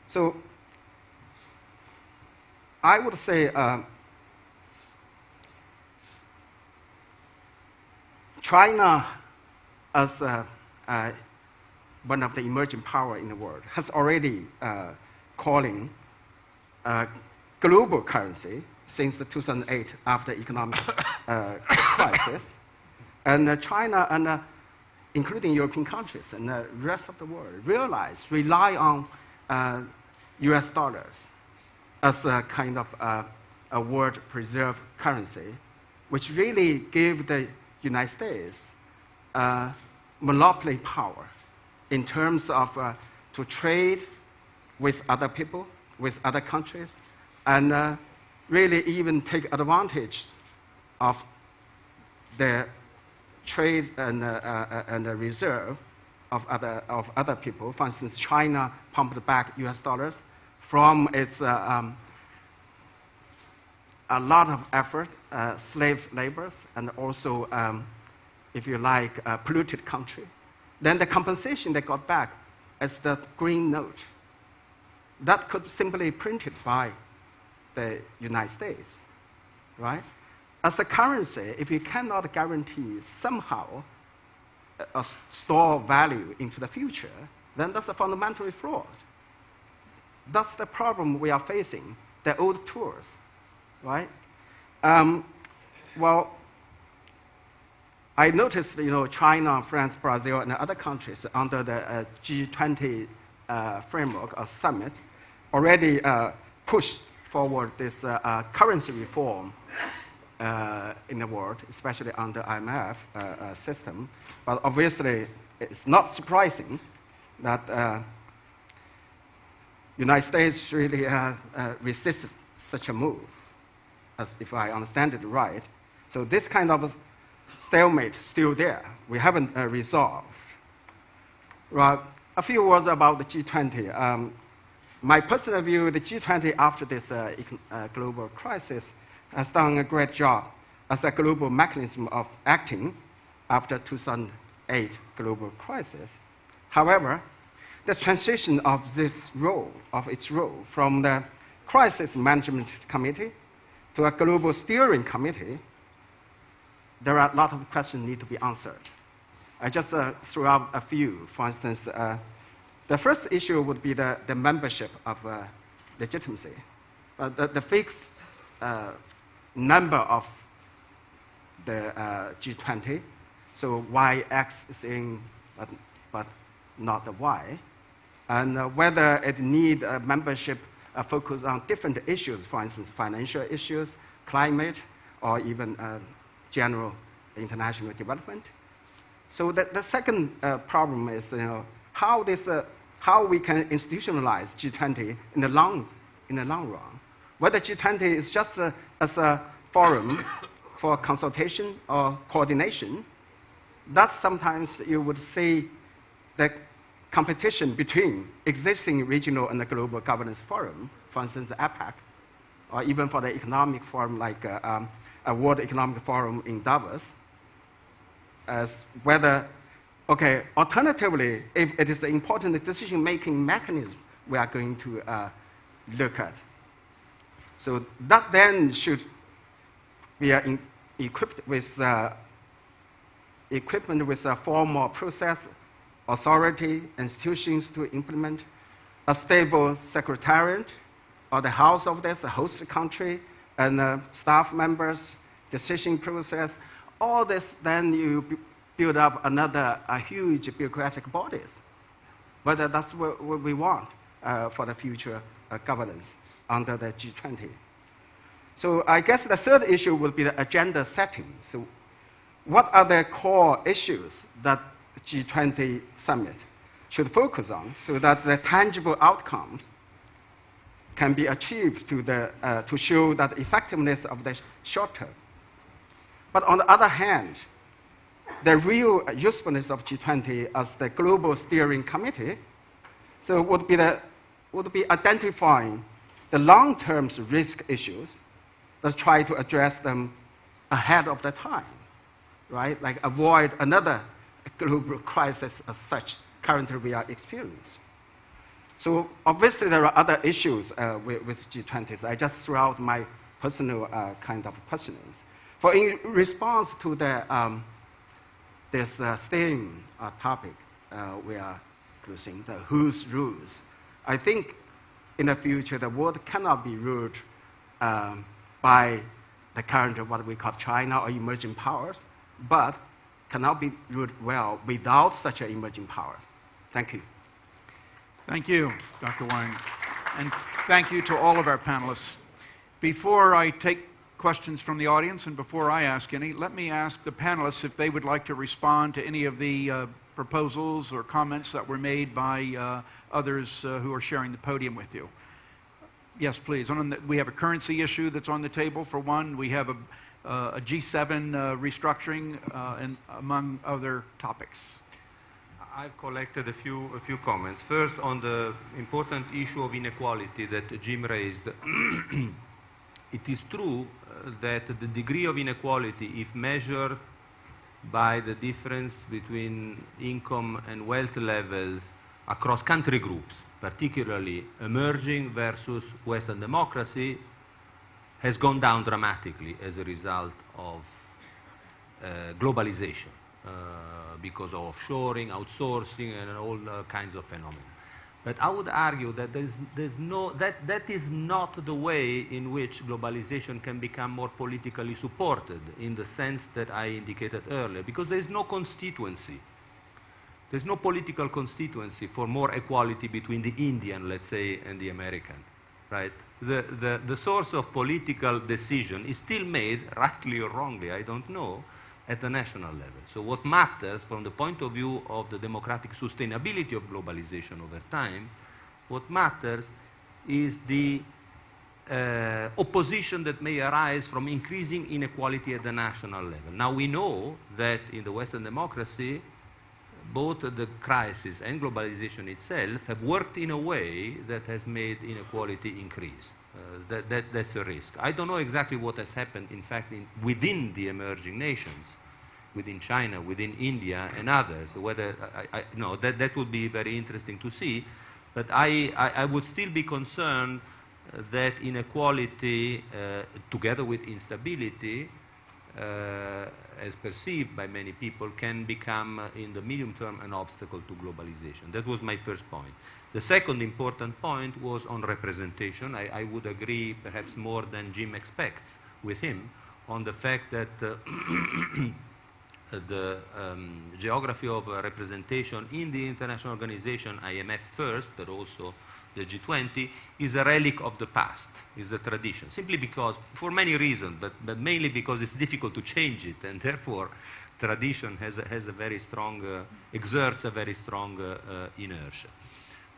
So I would say China, as one of the emerging power in the world, has already calling global currency since 2008 after economic crisis. And China and including European countries and the rest of the world rely on US dollars as a kind of a world preserved currency, which really gave the United States monopoly power in terms of to trade with other people, with other countries, and really even take advantage of the trade and the reserve of other people. For instance, China pumped back US dollars from its a lot of effort, slave labors, and also, if you like, a polluted country. Then the compensation they got back is that green note. That could simply be printed by the United States, right? As a currency, if you cannot guarantee somehow a store value into the future, then that's a fundamentally flawed. That's the problem we are facing, the old tools, right? Well, I noticed, China, France, Brazil, and other countries under the G20 framework or summit already pushed forward this currency reform in the world, especially under IMF system. But obviously, it's not surprising that United States really resisted such a move, as if I understand it right. So this kind of stalemate still there. We haven't resolved. Right. A few words about the G20. My personal view, the G20 after this global crisis has done a great job as a global mechanism of acting after 2008 global crisis. However, the transition of its role from the Crisis Management Committee to a global steering committee, there are a lot of questions need to be answered. I just threw out a few. For instance, the first issue would be the membership of legitimacy. The fixed number of the G20, so why X is in, but not the Y, and whether it need a membership focus on different issues, for instance, financial issues, climate, or even general international development. So the second problem is how we can institutionalize G20 in the long run. Whether G20 is just as a forum for consultation or coordination, that sometimes you would see the competition between existing regional and the global governance forum, for instance, the APEC, or even for the economic forum like a World Economic Forum in Davos, as whether, okay, alternatively, if it is an important decision-making mechanism we are going to look at. So that then should be equipped with equipment with a formal process, authority, institutions to implement, a stable secretariat, or the house of this, a host country, and staff members, decision process. All this, then you build up another huge bureaucratic bodies. But that's what we want for the future governance under the G20. So I guess the third issue will be the agenda setting. So what are the core issues that the G20 summit should focus on so that the tangible outcomes can be achieved to show that effectiveness of the short term? But on the other hand, the real usefulness of G20 as the global steering committee would be identifying the long-term risk issues that try to address them ahead of the time, right? Like avoid another global crisis as such currently we are experiencing. So obviously there are other issues with G20s. I just threw out my personal kind of questionings. For in response to this theme topic we are closing, the whose rules, I think in the future the world cannot be ruled by the current what we call China or emerging powers, but cannot be ruled well without such an emerging power. Thank you. Thank you, Dr. Wang. And thank you to all of our panelists. Before I take questions from the audience and before I ask any, let me ask the panelists if they would like to respond to any of the proposals or comments that were made by others who are sharing the podium with you. Yes, please. We have a currency issue that's on the table for one. We have a G7 restructuring and among other topics. I've collected a few comments. First, on the important issue of inequality that Jim raised. It is true that the degree of inequality, if measured by the difference between income and wealth levels across country groups, particularly emerging versus Western democracy, has gone down dramatically as a result of globalization. Because of offshoring, outsourcing, and all kinds of phenomena. But I would argue that that is not the way in which globalization can become more politically supported in the sense that I indicated earlier, because there is no constituency. There's no political constituency for more equality between the Indian, let's say, and the American, right? The source of political decision is still made, rightly or wrongly, I don't know, at the national level. So what matters from the point of view of the democratic sustainability of globalization over time, What matters is the opposition that may arise from increasing inequality at the national level. Now, we know that in the Western democracy, both the crisis and globalization itself have worked in a way that has made inequality increase. That's a risk. I don't know exactly what has happened, in fact, within the emerging nations, within China, within India, and others. Whether no, that would be very interesting to see. But I would still be concerned that inequality, together with instability, as perceived by many people, can become, in the medium term, an obstacle to globalization. That was my first point. The second important point was on representation. I would agree, perhaps more than Jim expects, with him on the fact that the geography of representation in the international organization, IMF first, but also the G20, is a relic of the past, is a tradition, simply because, for many reasons, but mainly because it's difficult to change it, and therefore tradition has a very strong, exerts a very strong inertia.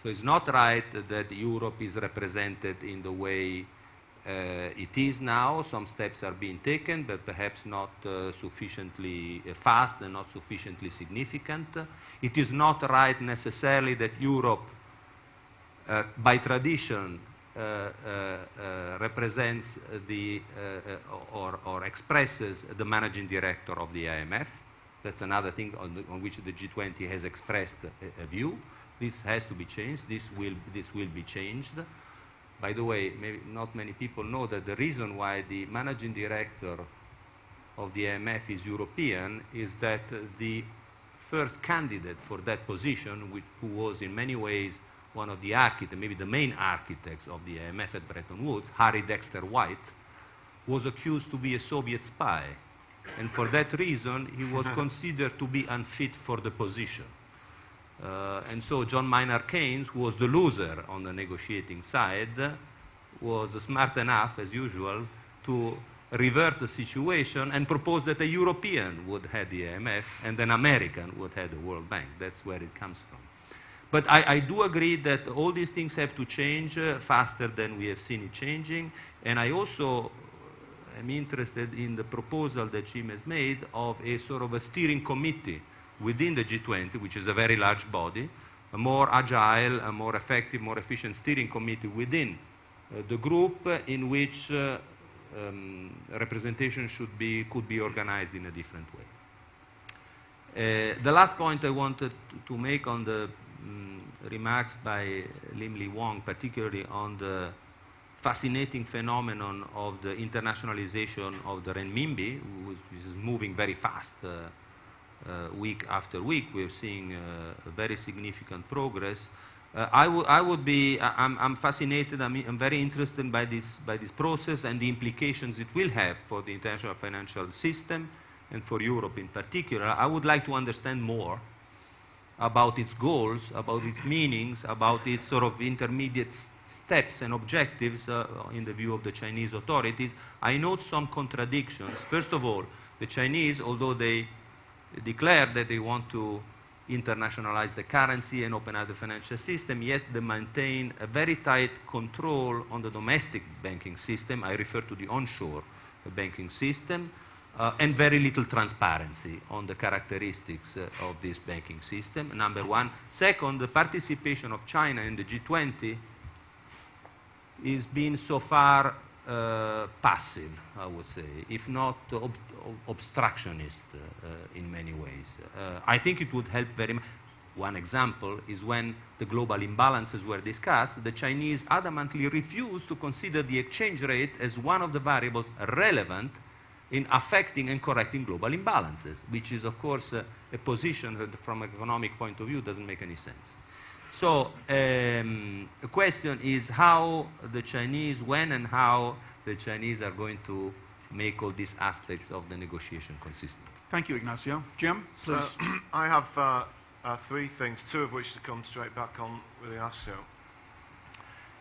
So it's not right that Europe is represented in the way it is now. Some steps are being taken, but perhaps not sufficiently fast and not sufficiently significant. It is not right necessarily that Europe, by tradition, represents the or expresses the managing director of the IMF. That's another thing on which the G20 has expressed a view. This has to be changed. This will be changed. By the way, maybe not many people know that the reason why the managing director of the IMF is European is that the first candidate for that position, who was in many ways one of the architects, maybe the main architects of the IMF at Bretton Woods, Harry Dexter White, was accused to be a Soviet spy. And for that reason, he was considered to be unfit for the position. And so John Maynard Keynes, who was the loser on the negotiating side, was smart enough, as usual, to revert the situation and propose that a European would head the IMF and an American would head the World Bank. That's where it comes from. But I do agree that all these things have to change faster than we have seen it changing. And I also am interested in the proposal that Jim has made of a sort of a steering committee within the G20, which is a very large body, a more agile, a more effective, more efficient steering committee within the group in which representation could be organized in a different way. The last point I wanted to make on the remarks by Lim Lee Wong, particularly on the fascinating phenomenon of the internationalization of the renminbi, which is moving very fast week after week. We're seeing very significant progress. I'm fascinated. I'm very interested by this process and the implications it will have for the international financial system and for Europe in particular. I would like to understand more about its goals, about its meanings, about its sort of intermediate steps and objectives in the view of the Chinese authorities. I note some contradictions. First of all, the Chinese, although they declare that they want to internationalize the currency and open up the financial system, yet they maintain a very tight control on the domestic banking system. I refer to the onshore banking system. And very little transparency on the characteristics of this banking system, number one. Second, the participation of China in the G20 is being so far passive, I would say, if not obstructionist in many ways. I think it would help very much. One example is when the global imbalances were discussed, the Chinese adamantly refused to consider the exchange rate as one of the variables relevant in affecting and correcting global imbalances, which is, of course, a position that from an economic point of view doesn't make any sense. So the question is how the Chinese, when and how the Chinese are going to make all these aspects of the negotiation consistent. Thank you, Ignacio. Jim, please. So I have three things, two of which to come straight back on with Ignacio.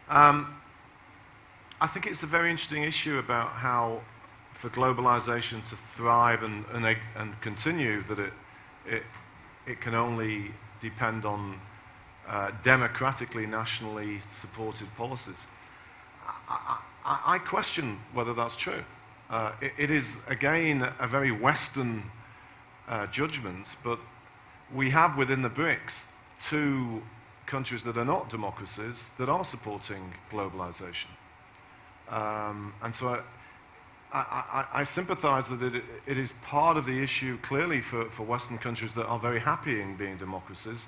I think it's a very interesting issue about how for globalization to thrive and continue, that it can only depend on democratically, nationally supported policies. I question whether that's true. It is, again, a very Western judgment, but we have within the BRICS 2 countries that are not democracies that are supporting globalization. And so I sympathize that it is part of the issue, clearly, for Western countries that are very happy in being democracies,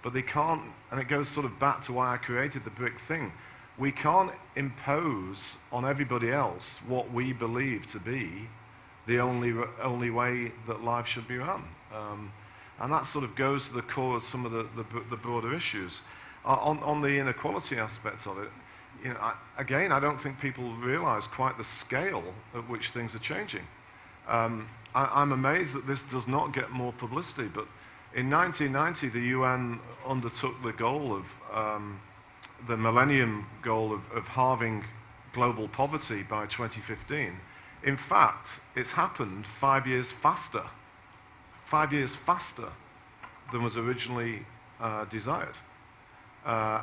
but they can't, and it goes sort of back to why I created the BRIC thing. We can't impose on everybody else what we believe to be the only way that life should be run. And that sort of goes to the core of some of the broader issues. On the inequality aspects of it, you know, again, I don't think people realize quite the scale at which things are changing. I'm amazed that this does not get more publicity, but in 1990, the UN undertook the goal of the Millennium Goal of halving global poverty by 2015. In fact, it's happened 5 years faster. 5 years faster than was originally desired.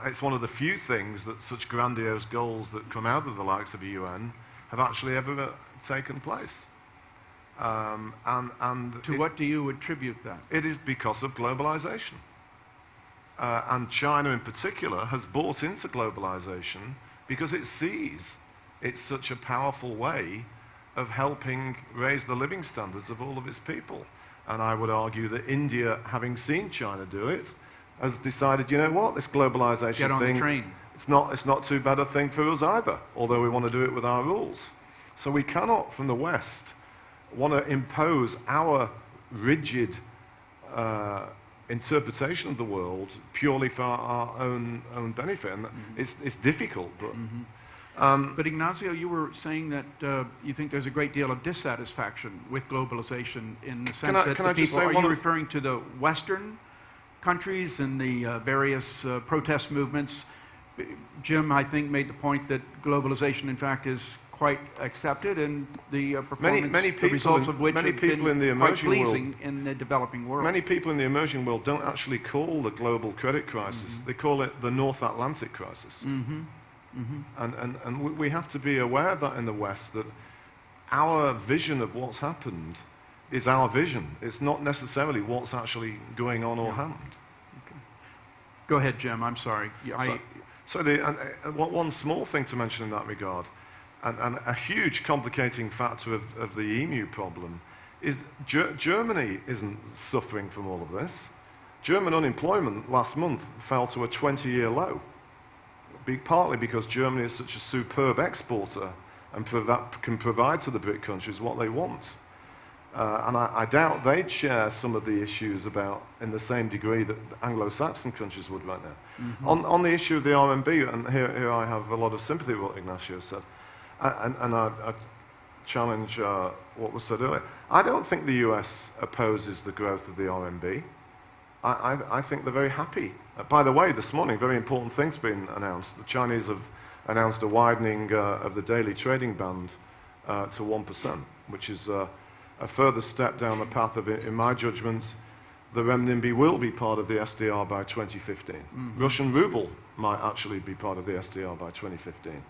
It's one of the few things that such grandiose goals that come out of the likes of the UN have actually ever taken place. To what do you attribute that? It is because of globalization. And China in particular has bought into globalization because it sees it's such a powerful way of helping raise the living standards of all of its people. And I would argue that India, having seen China do it, has decided, you know what, this globalization Get on thing, the train. it's not too bad a thing for us either, although we want to do it with our rules. So we cannot, from the West, want to impose our rigid interpretation of the world purely for our own benefit. And it's difficult, but... But Ignacio, you were saying that you think there's a great deal of dissatisfaction with globalization in the sense that the people... Are you referring to the Western countries and the various protest movements? Jim, I think, made the point that globalization, in fact, is quite accepted, and the performance, the results of which have been quite pleasing in the developing world. Many people in the emerging world don't actually call the global credit crisis. They call it the North Atlantic crisis. And we have to be aware of that in the West, that our vision of what's happened is our vision. It's not necessarily what's actually going on or happened. Okay. Go ahead, Jim. I'm sorry. One small thing to mention in that regard, and a huge complicating factor of the EMU problem, is Germany isn't suffering from all of this. German unemployment last month fell to a 20-year low, partly because Germany is such a superb exporter and can provide to the BRIC countries what they want. And I doubt they'd share some of the issues in the same degree that Anglo-Saxon countries would right now. On the issue of the RMB, and here I have a lot of sympathy with what Ignacio said, and I challenge what was said earlier. I don't think the US opposes the growth of the RMB. I think they're very happy. By the way, this morning, very important thing's been announced. The Chinese have announced a widening of the daily trading band to 1%, which is a further step down the path of, in my judgment, the renminbi will be part of the SDR by 2015. Russian ruble might actually be part of the SDR by 2015.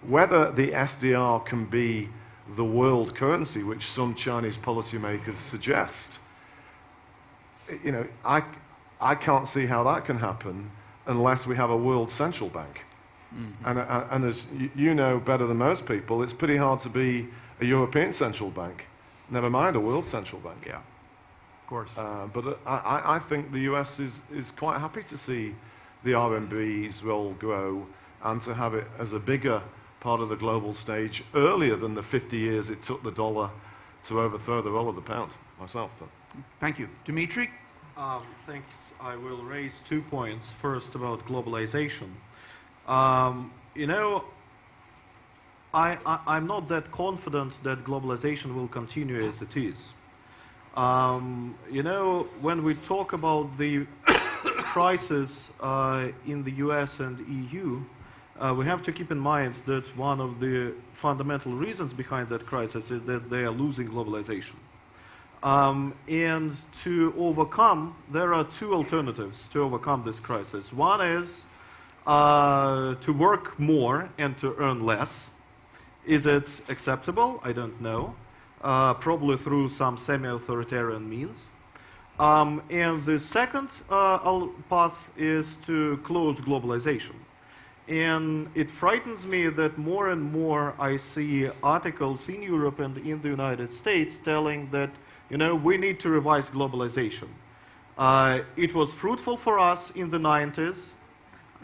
Whether the SDR can be the world currency, which some Chinese policymakers suggest, you know, I can't see how that can happen unless we have a world central bank. And as you know better than most people, it's pretty hard to be a European central bank, never mind a world central bank. Yeah, of course. But I think the US is quite happy to see the RMB's role grow and to have it as a bigger part of the global stage earlier than the 50 years it took the dollar to overthrow the role of the pound myself. But. Thank you. Dimitri? Thanks. I will raise 2 points. First, about globalization. You know, I'm not that confident that globalization will continue as it is. You know, when we talk about the crisis in the US and EU, we have to keep in mind that one of the fundamental reasons behind that crisis is that they are losing globalization. And to overcome, there are two alternatives to overcome this crisis. One is to work more and to earn less. Is it acceptable? I don't know. Probably through some semi-authoritarian means. And the second path is to close globalization. And it frightens me that more and more I see articles in Europe and in the United States telling that, you know, we need to revise globalization. It was fruitful for us in the 90s,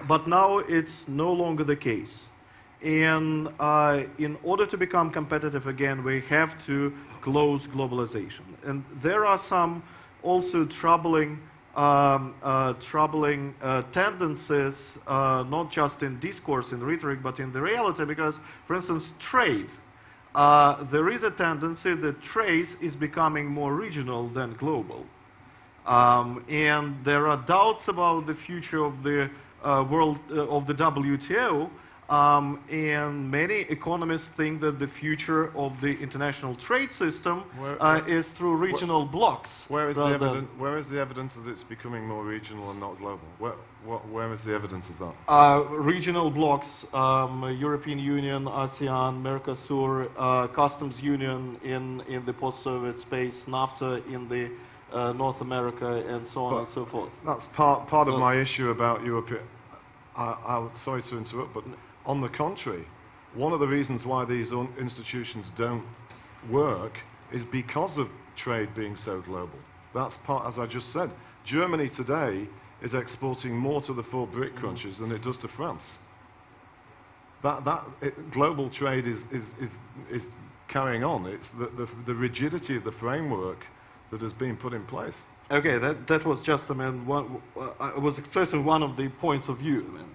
but now it's no longer the case. And in order to become competitive again, we have to close globalization. And there are some also troubling tendencies, not just in discourse, in rhetoric, but in the reality, because, for instance, trade. There is a tendency that trade is becoming more regional than global. And there are doubts about the future of the world, of the WTO, and many economists think that the future of the international trade system is through regional blocks. Where is the evidence that it's becoming more regional and not global? Where is the evidence of that? Regional blocks, European Union, ASEAN, Mercosur, Customs Union in the post-Soviet space, NAFTA in the North America, and so on and so forth. That's part of my issue about Europe. I'm sorry to interrupt, but on the contrary, one of the reasons why these institutions don't work is because of trade being so global. That's part, as I just said, Germany today is exporting more to the four BRIC countries than it does to France. Global trade is carrying on. It's the rigidity of the framework that has been put in place. Okay, that was just, I mean, I was expressing one of the points of view, I mean,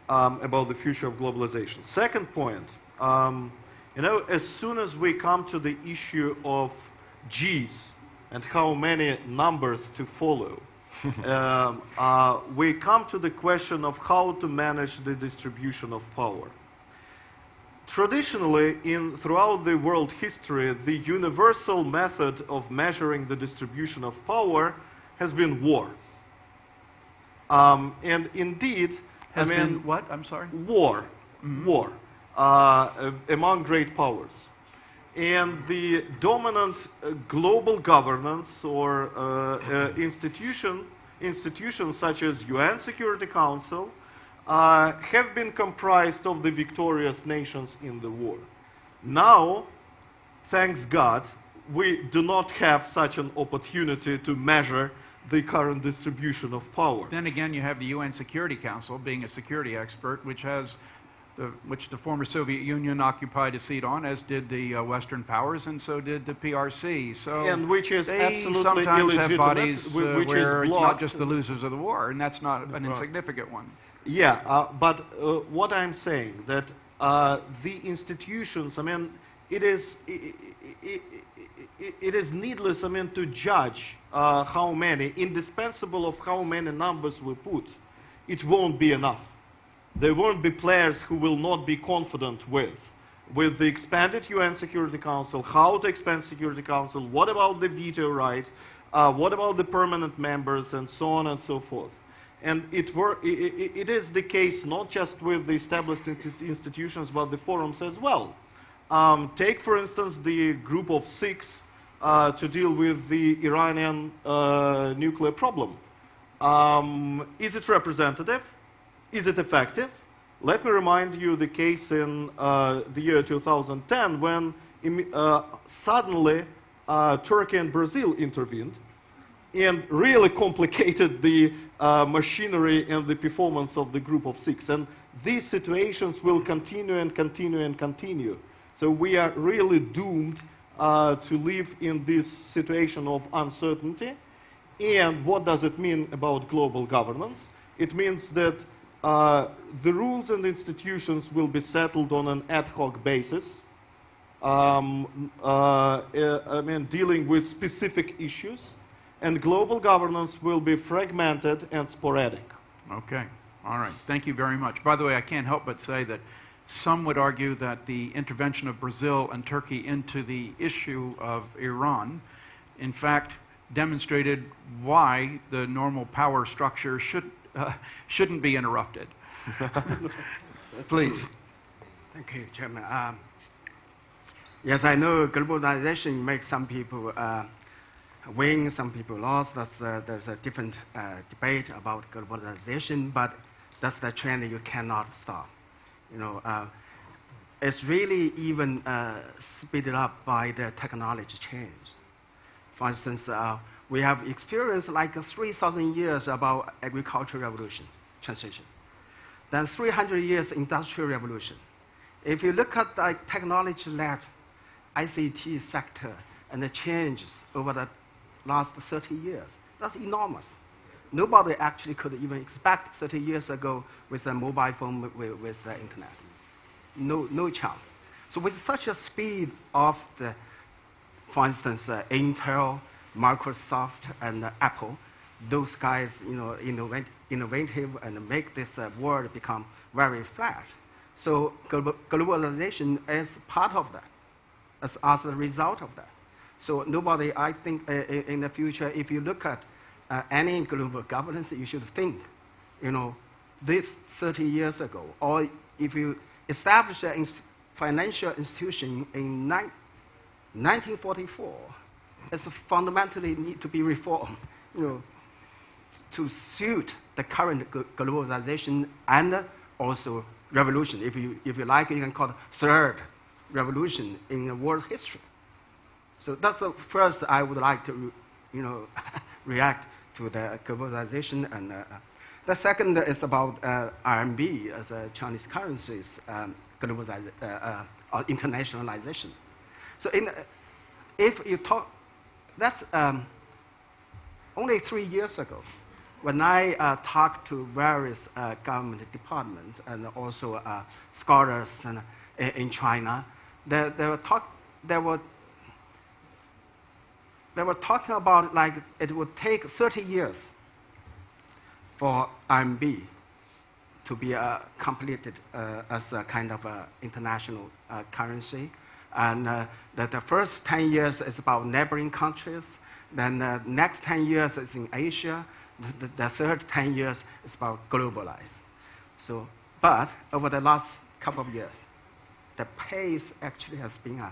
about the future of globalization. Second point, you know, as soon as we come to the issue of G's and how many numbers to follow, we come to the question of how to manage the distribution of power. Traditionally, throughout the world history, the universal method of measuring the distribution of power has been war. And indeed, Has been what? I'm sorry? War. Mm-hmm. War. Among great powers. And the dominant global governance or institutions such as UN Security Council have been comprised of the victorious nations in the war. Now, thanks God, we do not have such an opportunity to measure the current distribution of power. Then again, you have the UN Security Council being a security expert, which the former Soviet Union occupied a seat on, as did the Western powers, and so did the PRC. So and which is they absolutely sometimes illegitimate, have bodies where it's not just the blocked. losers of the war, and that's not an insignificant one. Yeah, but what I'm saying, that the institutions, I mean, it is needless, I mean, to judge how many, indispensable of how many numbers we put. It won't be enough. There won't be players who will not be confident with the expanded UN Security Council, how to expand Security Council, what about the veto right, what about the permanent members, and so on and so forth. And it is the case not just with the established institutions, but the forums as well. Take, for instance, the group of 6 to deal with the Iranian nuclear problem. Is it representative? Is it effective? Let me remind you the case in the year 2010 when suddenly Turkey and Brazil intervened and really complicated the machinery and the performance of the group of 6. And these situations will continue and continue and continue. So we are really doomed to live in this situation of uncertainty. And what does it mean about global governance? It means that the rules and institutions will be settled on an ad hoc basis, I mean, dealing with specific issues, and global governance will be fragmented and sporadic. Okay. All right. Thank you very much. By the way, I can't help but say that some would argue that the intervention of Brazil and Turkey into the issue of Iran in fact, demonstrated why the normal power structure shouldn't be interrupted. Please. Thank you, Chairman. Yes, I know globalization makes some people win, some people lost. There's a different debate about globalization, but that's the trend you cannot stop. It's really even speeded up by the technology change. For instance, we have experienced like 3,000 years about agricultural revolution, transition. Then 300 years industrial revolution. If you look at the technology-led ICT sector and the changes over the last 30 years, that's enormous. Nobody actually could even expect 30 years ago with a mobile phone with the internet. No chance. So with such a speed of the, for instance, Intel, Microsoft, and Apple, those guys, innovative and make this world become very flat. So globalization is part of that, as a result of that. So nobody, I think, in the future, if you look at any global governance, you should think, this 30 years ago, or if you establish a financial institution in 1944, it's fundamentally need to be reformed, to suit the current globalization and also revolution. If you like, you can call it third revolution in world history. So that's the first I would like to, react to the globalization. And the second is about RMB as a Chinese currency's or internationalization. So if you talk, that's only 3 years ago, when I talked to various government departments and also scholars in China, they were talking about like it would take 30 years for RMB to be completed as a kind of international currency. And the first 10 years is about neighboring countries. Then the next 10 years is in Asia. The third 10 years is about globalized. So, but over the last couple of years, the pace actually has been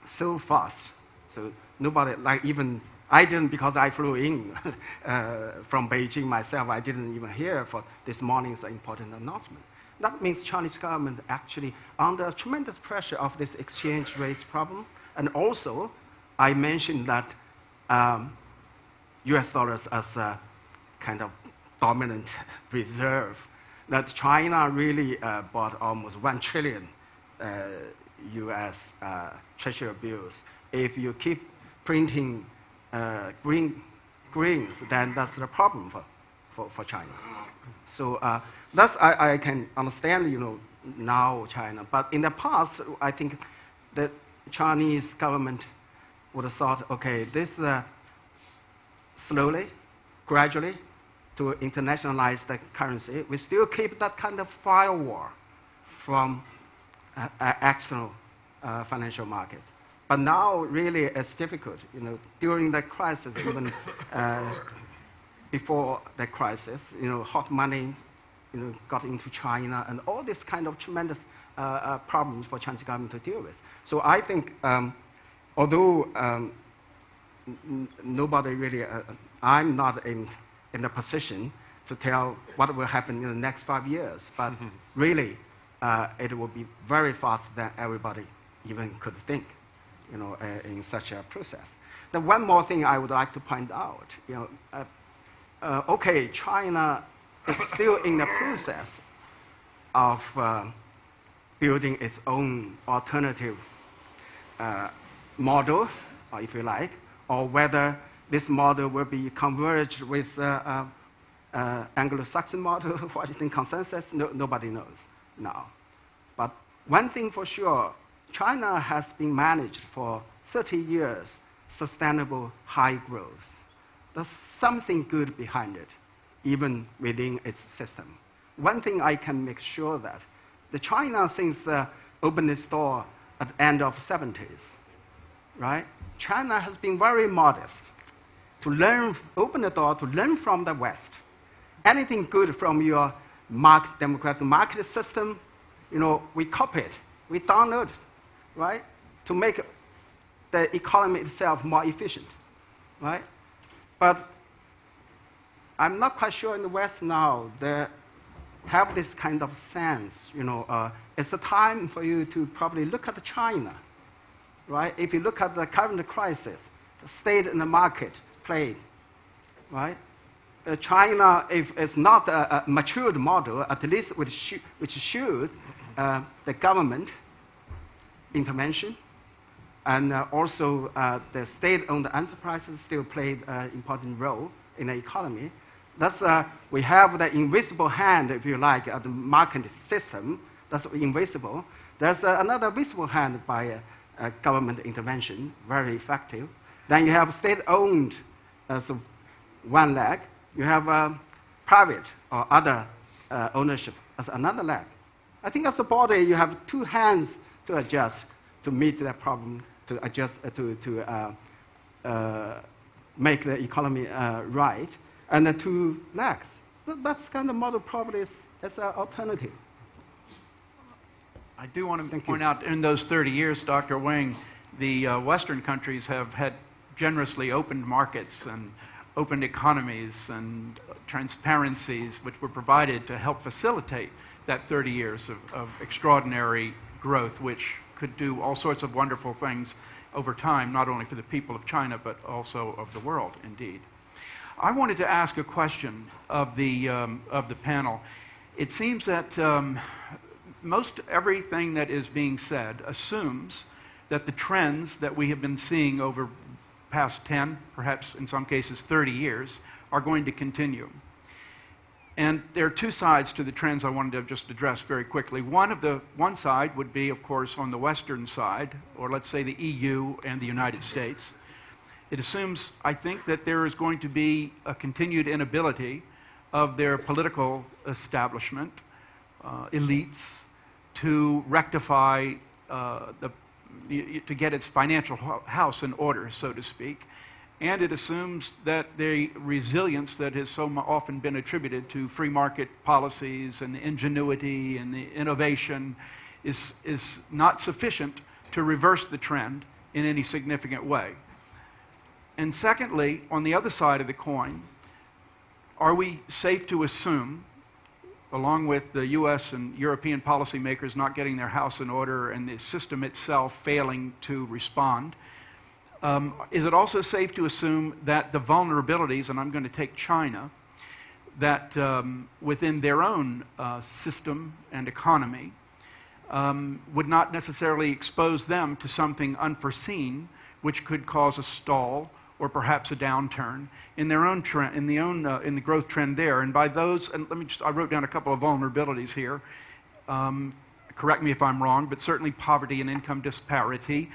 so fast. So nobody, like even I didn't, because I flew in from Beijing myself, I didn't even hear for this morning's important announcement. That means Chinese government actually under tremendous pressure of this exchange rates problem. And also, I mentioned that US dollars as a kind of dominant reserve, that China really bought almost 1 trillion US treasury bills. If you keep printing greens, then that's the problem for China. So that's I can understand, now China. But in the past, I think the Chinese government would have thought, okay, this slowly, gradually, to internationalize the currency. We still keep that kind of firewall from external financial markets. But now, really, it's difficult. During the crisis, even before the crisis, hot money, got into China, and all this kind of tremendous problems for Chinese government to deal with. So I think, although nobody really, I'm not in the position to tell what will happen in the next 5 years, but really, it will be very fast than everybody even could think. In such a process. Then one more thing I would like to point out, okay, China is still in the process of building its own alternative model, or if you like, or whether this model will be converged with Anglo-Saxon model, Washington Consensus, nobody knows now. But one thing for sure, China has been managed for 30 years, sustainable high growth. There's something good behind it, even within its system. One thing I can make sure that the China, since opened its door at the end of 70s, right? China has been very modest to learn, open the door to learn from the West. Anything good from your democratic market system, we copy it, we download it, right? To make the economy itself more efficient, right? But I'm not quite sure in the West now they have this kind of sense. It's a time for you to probably look at China, right? If you look at the current crisis, the state in the market played, right? China, if it's not a matured model, at least which should the government intervention, and also the state-owned enterprises still played an important role in the economy. That's we have the invisible hand, if you like, at the market system. That's invisible. There's another visible hand by government intervention, very effective. Then you have state-owned as one leg. You have private or other ownership as another leg. I think as a body, you have two hands to adjust to meet that problem, to adjust to make the economy right, and the two legs. That's kind of model probably as an alternative. I do want to point out, in those 30 years, Dr. Wang, the Western countries have had generously opened markets and open economies and transparencies which were provided to help facilitate that 30 years of extraordinary growth, which could do all sorts of wonderful things over time, not only for the people of China, but also of the world, indeed. I wanted to ask a question of the panel. It seems that most everything that is being said assumes that the trends that we have been seeing over past 10, perhaps in some cases 30 years, are going to continue. And there are two sides to the trends I wanted to just address very quickly. One side would be, of course, on the Western side, or let's say the EU and the United States. It assumes, I think, that there is going to be a continued inability of their political establishment, elites, to rectify to get its financial house in order, so to speak. And it assumes that the resilience that has so often been attributed to free market policies and the ingenuity and the innovation is not sufficient to reverse the trend in any significant way. And secondly, on the other side of the coin, are we safe to assume, along with the US and European policymakers not getting their house in order and the system itself failing to respond, is it also safe to assume that the vulnerabilities, and I'm going to take China, that within their own system and economy would not necessarily expose them to something unforeseen which could cause a stall or perhaps a downturn in their own trend, in the growth trend there? And by those, and I wrote down a couple of vulnerabilities here. Correct me if I'm wrong, but certainly poverty and income disparity.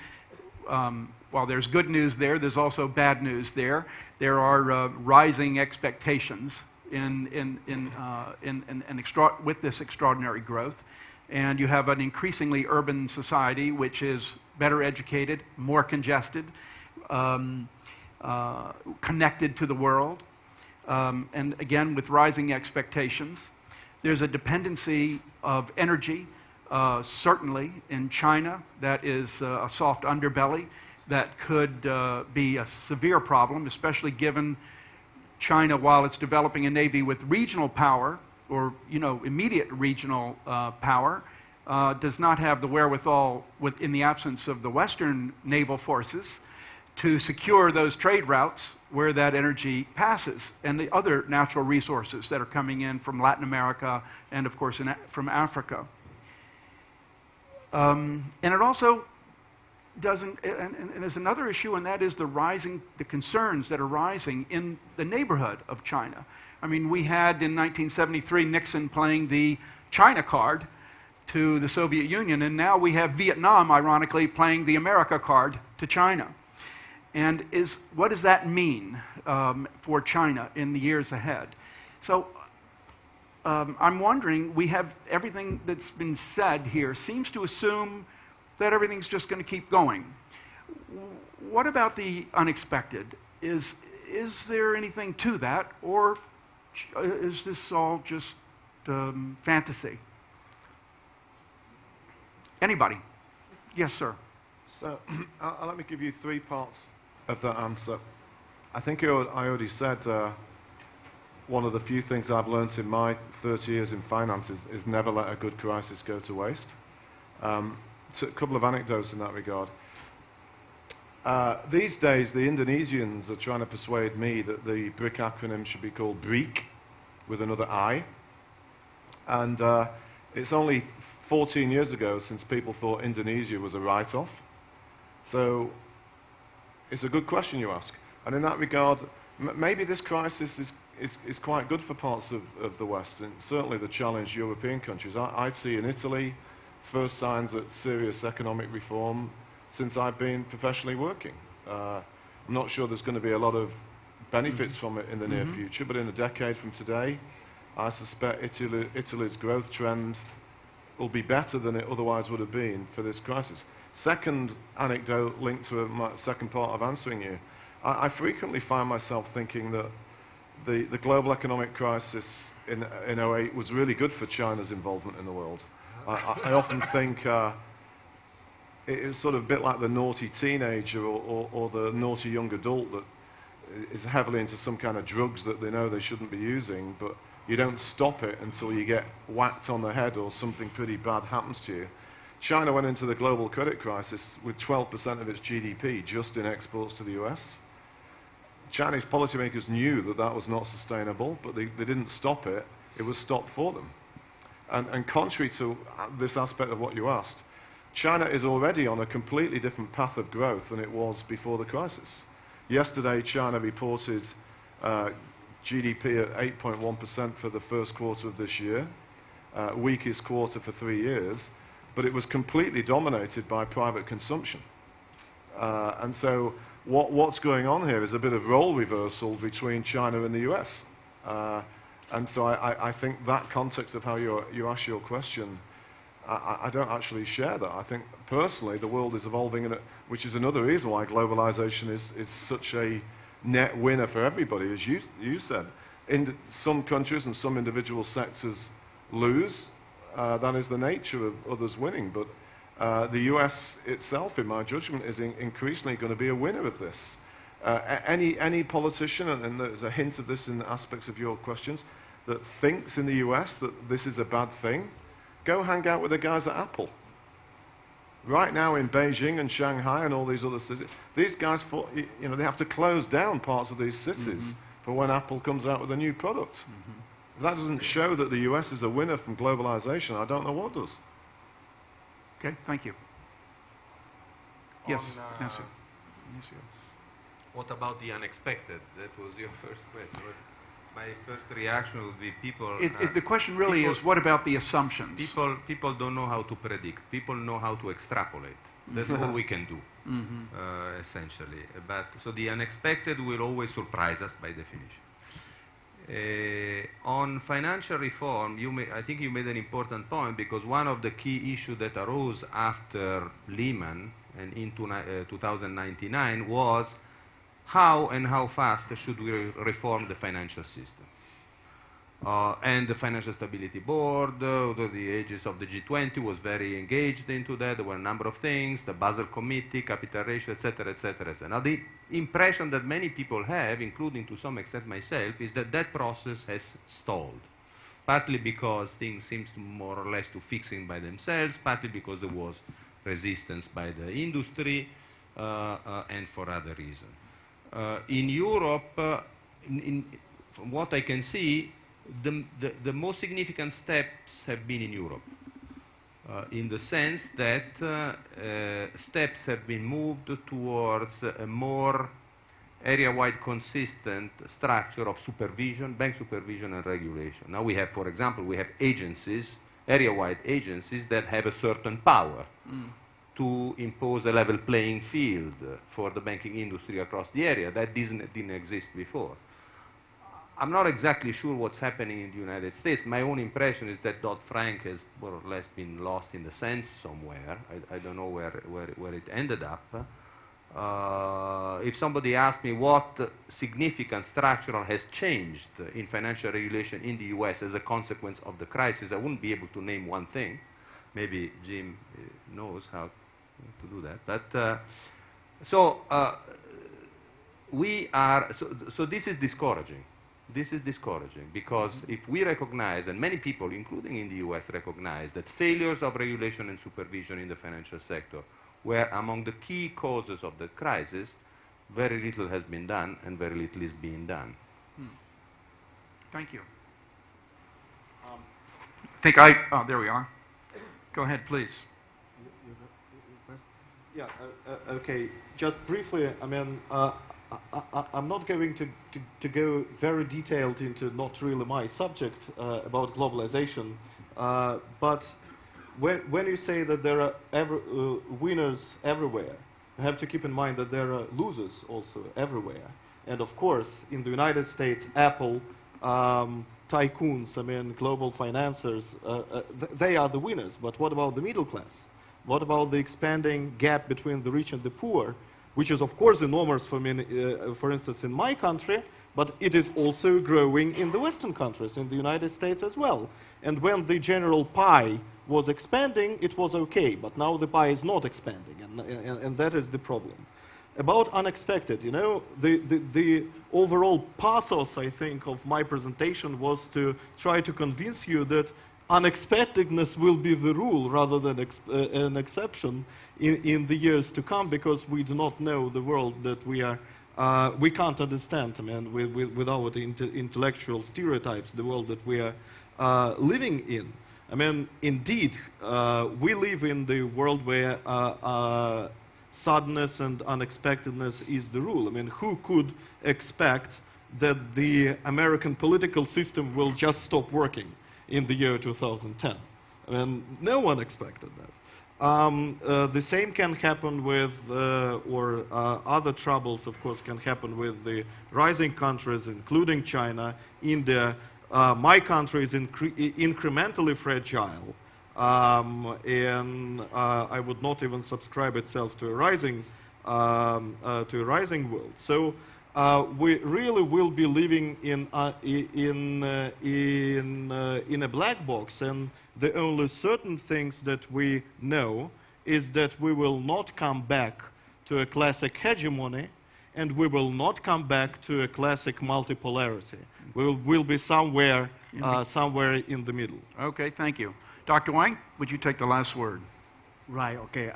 While there's good news there, there's also bad news there. There are rising expectations with this extraordinary growth, and you have an increasingly urban society which is better educated, more congested, connected to the world, and again with rising expectations. There's a dependency of energy, certainly in China, that is a soft underbelly that could be a severe problem, especially given China, while it's developing a navy with regional power, or immediate regional power, does not have the wherewithal, in the absence of the Western naval forces, to secure those trade routes where that energy passes, and the other natural resources that are coming in from Latin America and, of course, from Africa. And it also doesn't, and there's another issue, and that is the concerns that are rising in the neighborhood of China. I mean, we had in 1973 Nixon playing the China card to the Soviet Union, and now we have Vietnam, ironically, playing the America card to China. And what does that mean for China in the years ahead? So I'm wondering, we have everything that's been said here seems to assume that everything's just going to keep going. What about the unexpected? Is there anything to that, or is this all just fantasy? Anybody? Yes, sir. So let me give you 3 parts of that answer. I think I already said one of the few things I've learned in my 30 years in finance is never let a good crisis go to waste. So a couple of anecdotes in that regard. These days, the Indonesians are trying to persuade me that the BRIC acronym should be called BRIC, with another I. And it's only 14 years ago since people thought Indonesia was a write-off. So it's a good question you ask. And in that regard, maybe this crisis is quite good for parts of the West, and certainly the challenged European countries. I see in Italy first signs of serious economic reform since I've been professionally working. I'm not sure there's going to be a lot of benefits from it in the near future, but in a decade from today, I suspect Italy's growth trend will be better than it otherwise would have been for this crisis. Second anecdote linked to my second part of answering you. I frequently find myself thinking that the global economic crisis in 2008 was really good for China's involvement in the world. I often think it's sort of a bit like the naughty teenager or the naughty young adult that is heavily into some kind of drugs that they know they shouldn't be using, but you don't stop it until you get whacked on the head or something pretty bad happens to you. China went into the global credit crisis with 12% of its GDP just in exports to the US. Chinese policymakers knew that that was not sustainable, but they didn't stop it. It was stopped for them. And contrary to this aspect of what you asked, China is already on a completely different path of growth than it was before the crisis. Yesterday, China reported GDP at 8.1% for the first quarter of this year, weakest quarter for 3 years, but it was completely dominated by private consumption. And so what's going on here is a bit of role reversal between China and the US. And so I think that context of how you ask your question, I don't actually share that. I think personally the world is evolving, which is another reason why globalization is such a net winner for everybody, as you said. Some countries and some individual sectors lose. That is the nature of others winning. But the US itself, in my judgment, is increasingly going to be a winner of this. Any politician, and there's a hint of this in aspects of your questions, that thinks in the US that this is a bad thing, go hang out with the guys at Apple. Right now in Beijing and Shanghai and all these other cities, these guys, they have to close down parts of these cities for when Apple comes out with a new product. If that doesn't show that the US is a winner from globalization, I don't know what does. Okay, thank you. Yes, yes, sir. What about the unexpected? That was your first question. My first reaction would be the question really is, what about the assumptions? People don't know how to predict. People know how to extrapolate. That's all we can do, essentially. But so the unexpected will always surprise us by definition. On financial reform, I think you made an important point, because one of the key issues that arose after Lehman and into 2099 was how fast should we reform the financial system. And the Financial Stability Board, the aegis of the G20, was very engaged into that. There were a number of things, the Basel Committee, capital ratio, etc., etc., etc. Now, the impression that many people have, including to some extent myself, is that that process has stalled, partly because things seem more or less to fixing by themselves, partly because there was resistance by the industry, and for other reasons. In Europe, from what I can see, the most significant steps have been in Europe, in the sense that steps have been moved towards a more area-wide consistent structure of supervision, bank supervision and regulation. Now we have, for example, agencies, area-wide agencies that have a certain power to impose a level playing field for the banking industry across the area. That didn't exist before. I'm not exactly sure what's happening in the United States. My own impression is that Dodd-Frank has more or less been lost in the sands somewhere. I don't know where it ended up. if somebody asked me what significant structural has changed in financial regulation in the US as a consequence of the crisis, I wouldn't be able to name one thing. Maybe Jim knows how to do that. But so this is discouraging. This is discouraging because if we recognize, and many people, including in the US, recognize that failures of regulation and supervision in the financial sector were among the key causes of the crisis, very little has been done and very little is being done. Thank you. There we are. Go ahead, please. Yeah, okay. Just briefly, I mean, I'm not going to go very detailed into not really my subject about globalization, but when you say that there are winners everywhere, you have to keep in mind that there are losers also everywhere. And of course, in the United States, Apple, tycoons, I mean, global financiers, they are the winners. But what about the middle class? What about the expanding gap between the rich and the poor, which is, of course, enormous for instance, in my country, but it is also growing in the Western countries, in the United States as well. And when the general pie was expanding, it was okay, but now the pie is not expanding, and that is the problem. About unexpected, you know, the overall pathos, I think, of my presentation was to try to convince you that unexpectedness will be the rule rather than an exception in the years to come, because we do not know the world that we can't understand, I mean, with our intellectual stereotypes, the world that we are living in. I mean, indeed, we live in the world where suddenness and unexpectedness is the rule. I mean, who could expect that the American political system will just stop working in the year 2010? I mean, no one expected that. The same can happen with, other troubles, of course, can happen with the rising countries, including China, India. My country is incrementally fragile, and I would not even subscribe itself to a rising world. So we really will be living in a black box, and the only certain things that we know is that we will not come back to a classic hegemony, and we will not come back to a classic multipolarity. We'll be somewhere in the middle. Okay, thank you. Dr. Wang, would you take the last word? Right, okay.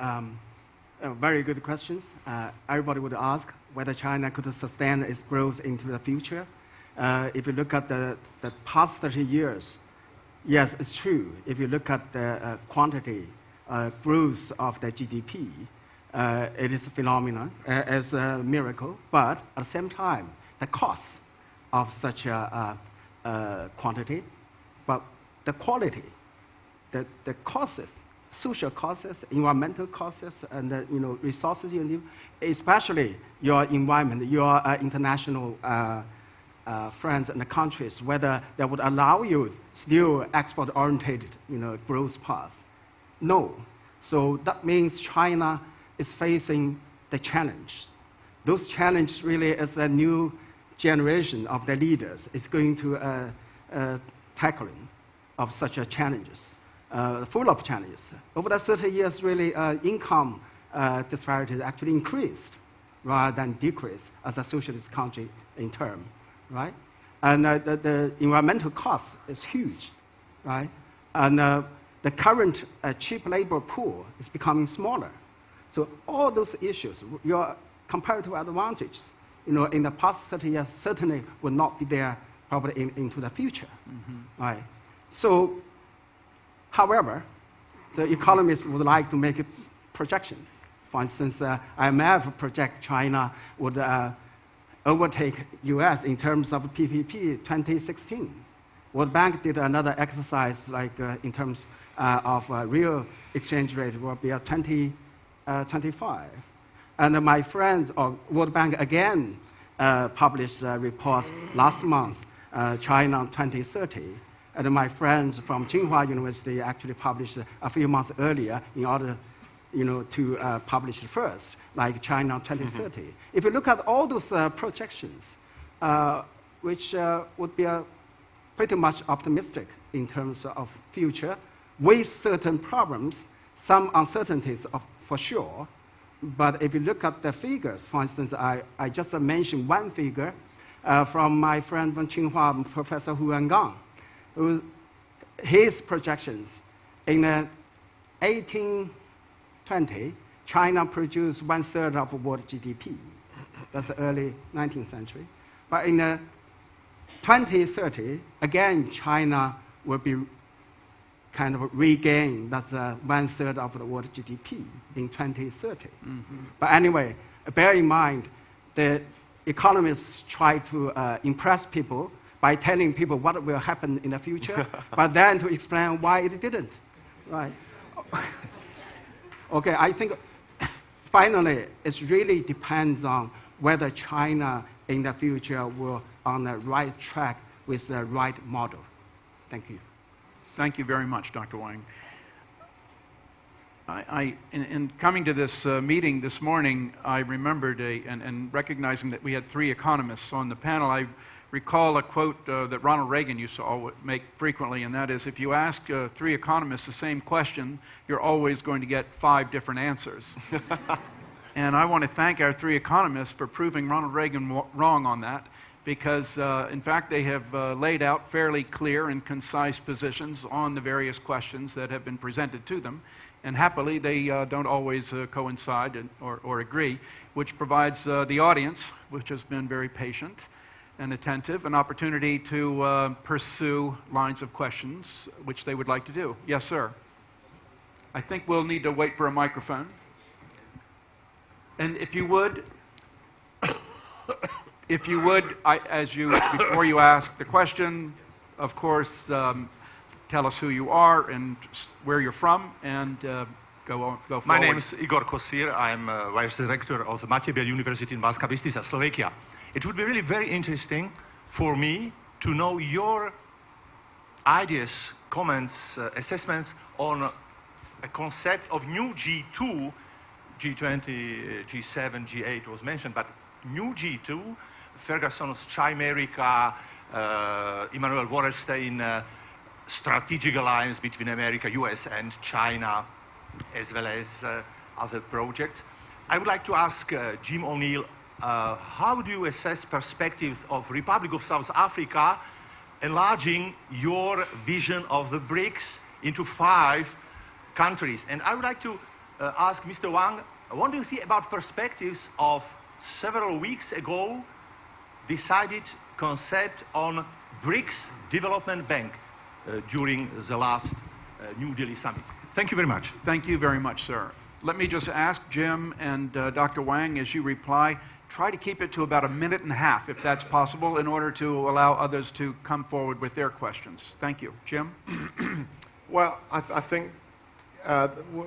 Very good questions. Everybody would ask whether China could sustain its growth into the future. If you look at the past 30 years, yes, it's true. If you look at the quantity growth of the GDP, it is a phenomenon, it's a miracle, but at the same time, the cost of such a quantity, but the quality, the causes, social causes, environmental causes, and resources you need, especially your environment, your international friends and the countries, whether they would allow you still export-oriented growth path. No. So that means China is facing the challenge. Those challenges really is a new generation of the leaders is going to tackling of such challenges, full of challenges. Over the 30 years, really, income disparities actually increased rather than decreased as a socialist country in term, right? And the environmental cost is huge, right? And the current cheap labor pool is becoming smaller. So all those issues, your comparative advantages, in the past 30 years certainly will not be there probably into the future, right? So, however, the economists would like to make projections. For instance, IMF project China would overtake US in terms of PPP 2016. World Bank did another exercise like in terms of real exchange rate will be 2025. And my friends of World Bank again published a report last month, China 2030. And my friends from Tsinghua University actually published a few months earlier in order to publish it first. like China 2030. If you look at all those projections, which would be pretty much optimistic in terms of future, with certain problems, some uncertainties for sure. But if you look at the figures, for instance, I just mentioned one figure from my friend from Tsinghua, Professor Hu Engang, his projections in 1820, China produced 1/3 of world GDP. That's the early 19th century. But in 2030, again, China will be kind of regain that's 1/3 of the world GDP in 2030. But anyway, bear in mind, the economists try to impress people by telling people what will happen in the future, but then to explain why it didn't, right? Okay, I think finally it really depends on whether China in the future will on the right track with the right model. Thank you. Thank you very much, Dr. Wang. In coming to this meeting this morning, I remembered, and recognizing that we had 3 economists on the panel, I recall a quote that Ronald Reagan used to make frequently, and that is, if you ask 3 economists the same question, you're always going to get 5 different answers. And I want to thank our 3 economists for proving Ronald Reagan wrong on that, because, in fact, they have laid out fairly clear and concise positions on the various questions that have been presented to them. And happily, they don't always coincide or agree, which provides the audience, which has been very patient and attentive, an opportunity to pursue lines of questions which they would like to do. Yes, sir. I think we'll need to wait for a microphone. And if you would, before you ask the question, of course, tell us who you are and where you're from, and go forward. My name is Igor Kosir. I'm Vice Director of the Matěj University in Banská Bystrica, Slovakia. It would be really very interesting for me to know your ideas, comments, assessments on a concept of new G2, G20, G7, G8 was mentioned, but new G2, Ferguson's Chimerica, Immanuel Wallerstein, strategic alliance between America, US, and China, as well as other projects. I would like to ask Jim O'Neill, how do you assess perspectives of Republic of South Africa enlarging your vision of the BRICS into 5 countries? And I would like to ask Mr. Wang, what do you think about perspectives of several weeks ago decided concept on BRICS Development Bank during the last New Delhi summit? Thank you very much. Thank you very much, sir. Let me just ask Jim and Dr. Wang, as you reply, try to keep it to about 1.5 minutes, if that's possible, in order to allow others to come forward with their questions. Thank you. Jim? Well, I think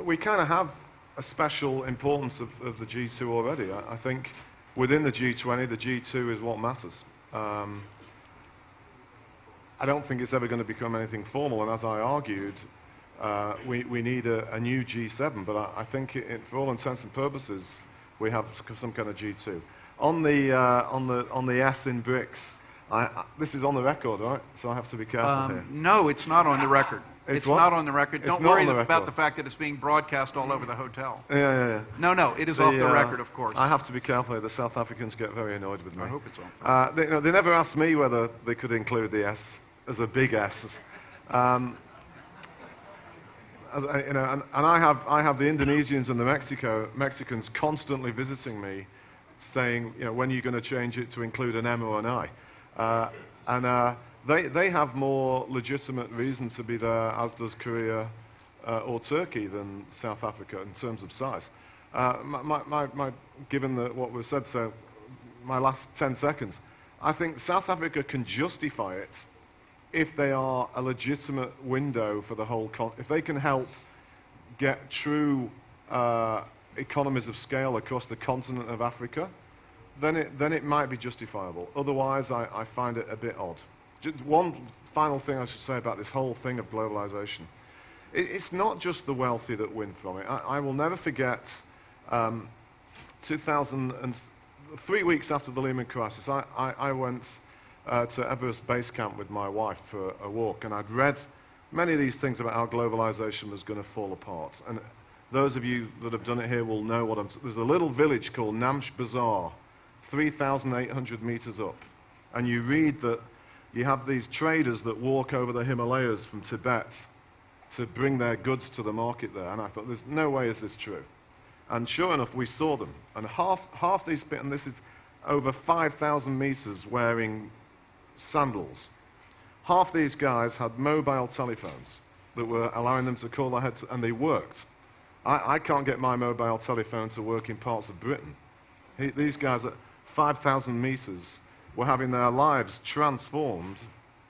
we kind of have a special importance of the G2 already. I think within the G20, the G2 is what matters. I don't think it's ever going to become anything formal, and as I argued, we need a new G7, but I think for all intents and purposes, we have some kind of G2. On the S in BRICS, this is on the record, right? So I have to be careful here. No, it's not on the record. It's not on the record. Don't worry about the fact that it's being broadcast all over the hotel. Yeah. No, it is off the record, of course. I have to be careful here. The South Africans get very annoyed with me. I hope it's on. They never asked me whether they could include the S as a big S. And I have the Indonesians and the Mexicans constantly visiting me, saying, when are you going to change it to include an M or an I? They have more legitimate reason to be there, as does Korea or Turkey, than South Africa in terms of size. Given what was said, so my last 10 seconds, I think South Africa can justify it if they are a legitimate window for the whole if they can help get true economies of scale across the continent of Africa, then it might be justifiable. Otherwise, I find it a bit odd. Just one final thing I should say about this whole thing of globalization. It's not just the wealthy that win from it. I will never forget 3 weeks after the Lehman crisis, I went to Everest Base Camp with my wife for a walk, and I'd read many of these things about how globalization was going to fall apart. And those of you that have done it here will know what there's a little village called Namche Bazaar, 3,800 meters up. And you read that you have these traders that walk over the Himalayas from Tibet to bring their goods to the market there. And I thought, there's no way is this true. And sure enough, we saw them. And half these, and this is over 5,000 meters wearing sandals. Half these guys had mobile telephones that were allowing them to call ahead, and they worked. I can't get my mobile telephone to work in parts of Britain. These guys at 5,000 meters were having their lives transformed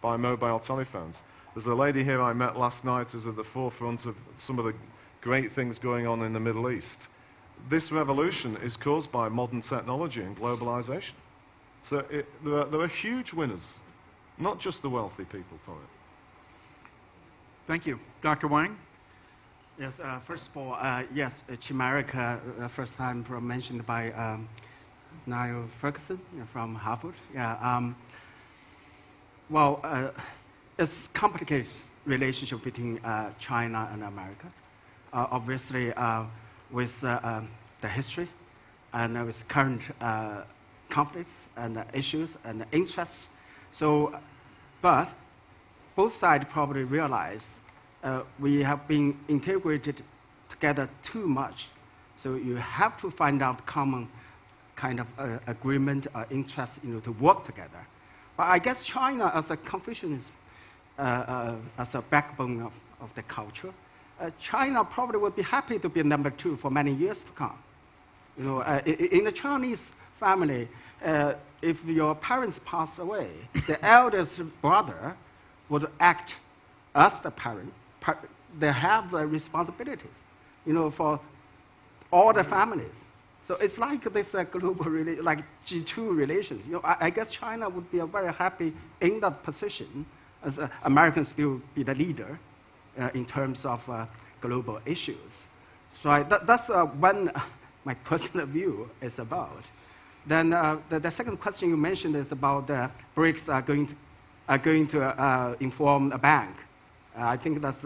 by mobile telephones. There's a lady here I met last night who's at the forefront of some of the great things going on in the Middle East. This revolution is caused by modern technology and globalization. So there are huge winners, not just the wealthy people for it. Thank you. Dr. Wang? Yes, first of all, yes, Chimerica, first time mentioned by Niall Ferguson from Harvard. Yeah, it's a complicated relationship between China and America. Obviously, with the history and with current conflicts and issues and interests. So, but both sides probably realize we have been integrated together too much. So you have to find out common kind of agreement or interest, to work together. But I guess China, as a Confucianist, as a backbone of the culture, China probably would be happy to be number 2 for many years to come. In the Chinese family, if your parents passed away, the eldest brother would act as the parent. They have the responsibilities, for all the families. So it's like this global, like G2 relations. I guess China would be very happy in that position, as Americans still be the leader in terms of global issues. So that's one my personal view is about. Then the second question you mentioned is about BRICS are going to inform a bank. I think that's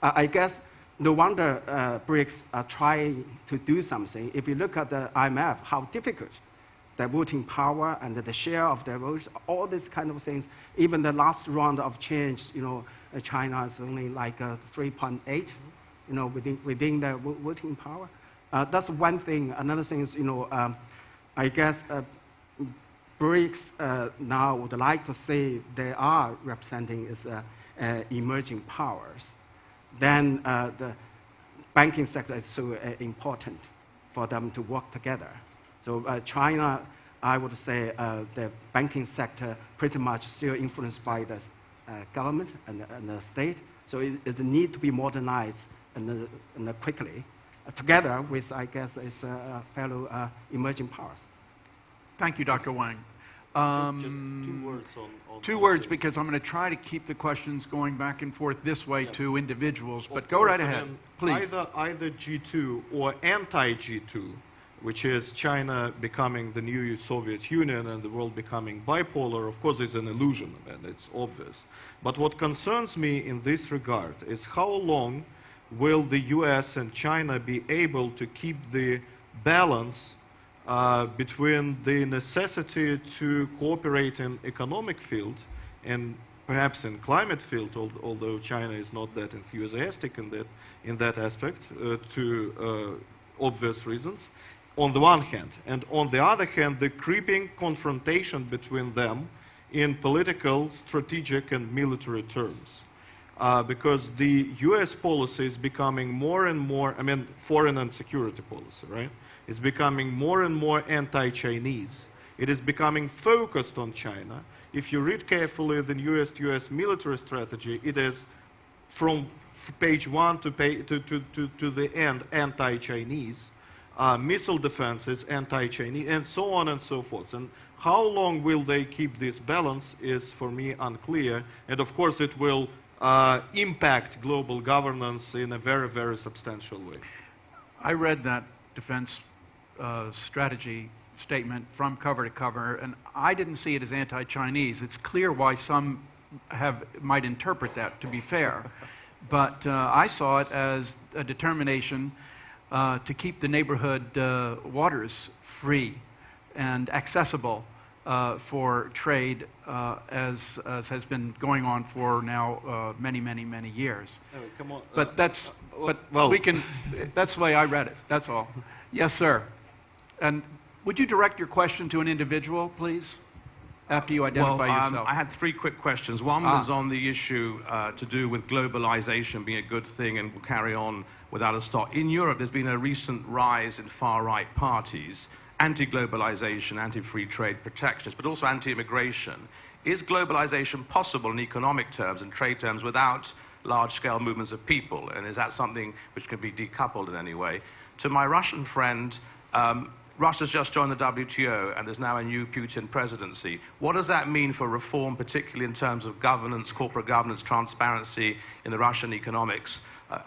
I guess no wonder BRICS are trying to do something. If you look at the IMF, how difficult the voting power and the share of their votes, all these kind of things. Even the last round of change, China is only like 3.8, within the voting power. That's one thing. Another thing is, I guess BRICS now would like to say they are representing is emerging powers. Then the banking sector is so important for them to work together. So China, I would say the banking sector pretty much still influenced by the government and the state. So it needs to be modernized and quickly, together with, I guess, its fellow emerging powers. Thank you, Dr. Wang. Just 2 words on 2 words, because I'm going to try to keep the questions going back and forth this way to individuals, but go right ahead, please. Either G2 or anti-G2, which is China becoming the new Soviet Union and the world becoming bipolar, of course, is an illusion, and it's obvious. But what concerns me in this regard is how long will the US and China be able to keep the balance between the necessity to cooperate in economic field and perhaps in climate field, although China is not that enthusiastic in that aspect, to obvious reasons, on the one hand. And on the other hand, the creeping confrontation between them in political, strategic, and military terms. Because the US policy is becoming more and more, foreign and security policy, right? It's becoming more and more anti-Chinese. It is becoming focused on China. If you read carefully the US military strategy, it is from page 1 to the end anti-Chinese. Missile defenses, anti-Chinese, and so on and so forth. And how long will they keep this balance is, for me, unclear. And of course, it will impact global governance in a very, very substantial way. I read that defense strategy statement from cover to cover, and I didn't see it as anti-Chinese. It's clear why some might interpret that, to be fair. But I saw it as a determination to keep the neighborhood waters free and accessible for trade, as has been going on for now many, many, many years. Come on. But that's well, we can. That's the way I read it. That's all. Yes, sir. And would you direct your question to an individual, please, after you identify yourself? I had three quick questions. One was on the issue to do with globalization being a good thing and will carry on without a stop. In Europe, there's been a recent rise in far-right parties, anti-globalization, anti-free trade protectionists, but also anti-immigration. Is globalization possible in economic terms and trade terms without large-scale movements of people? And is that something which can be decoupled in any way? To my Russian friend, Russia's just joined the WTO, and there's now a new Putin presidency. What does that mean for reform, particularly in terms of governance, corporate governance, transparency in the Russian economics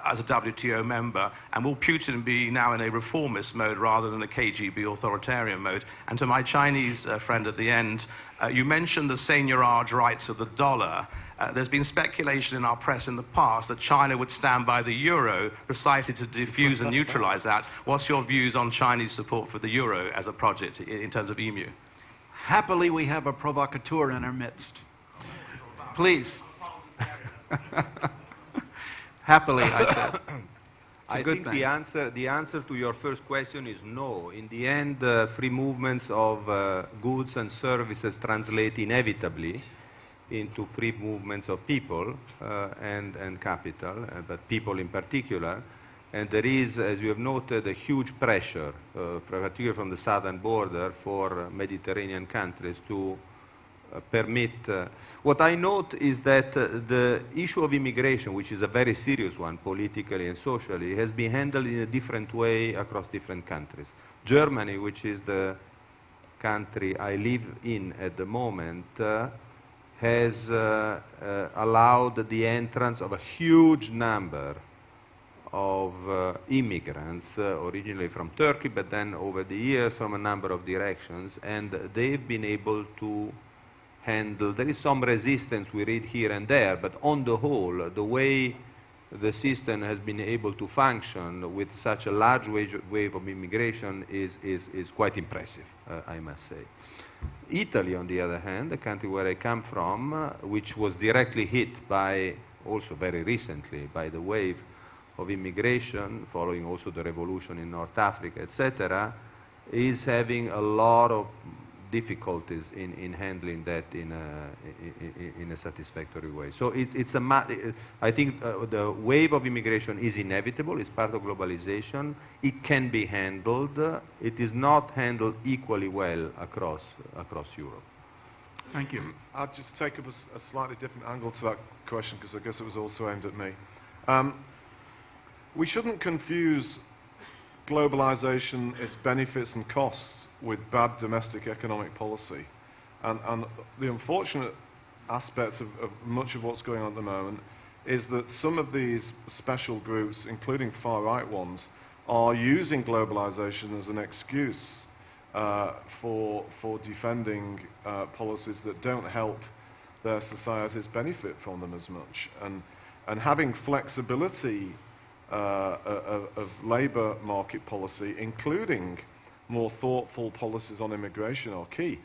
as a WTO member? And will Putin be now in a reformist mode rather than a KGB authoritarian mode? And to my Chinese friend at the end, you mentioned the seigniorage rights of the dollar. There's been speculation in our press in the past that China would stand by the euro precisely to diffuse and neutralize that. What's your views on Chinese support for the euro as a project in terms of EMU? Happily, we have a provocateur in our midst. Please. Happily, I said. I think the answer to your first question is no. In the end, free movements of goods and services translate inevitably into free movements of people and capital, but people in particular. And there is, as you have noted, a huge pressure, particularly from the southern border, for Mediterranean countries to permit. What I note is that the issue of immigration, which is a very serious one politically and socially, has been handled in a different way across different countries. Germany, which is the country I live in at the moment, has allowed the entrance of a huge number of immigrants, originally from Turkey, but then over the years from a number of directions, and they've been able to handle. There is some resistance we read here and there, but on the whole, the way the system has been able to function with such a large wave of immigration is quite impressive, I must say. Italy, on the other hand, the country where I come from, which was directly hit by, also very recently, by the wave of immigration, following also the revolution in North Africa, etc., is having a lot of difficulties in handling that in a satisfactory way. So I think the wave of immigration is inevitable, it's part of globalization, it can be handled, it is not handled equally well across Europe. Thank you. I'll just take up a slightly different angle to that question, because I guess it was also aimed at me. We shouldn't confuse globalization, its benefits and costs, with bad domestic economic policy. And the unfortunate aspect of much of what's going on at the moment is that some of these special groups, including far-right ones, are using globalization as an excuse for defending policies that don't help their societies benefit from them as much. And having flexibility of labour market policy, including more thoughtful policies on immigration, are key.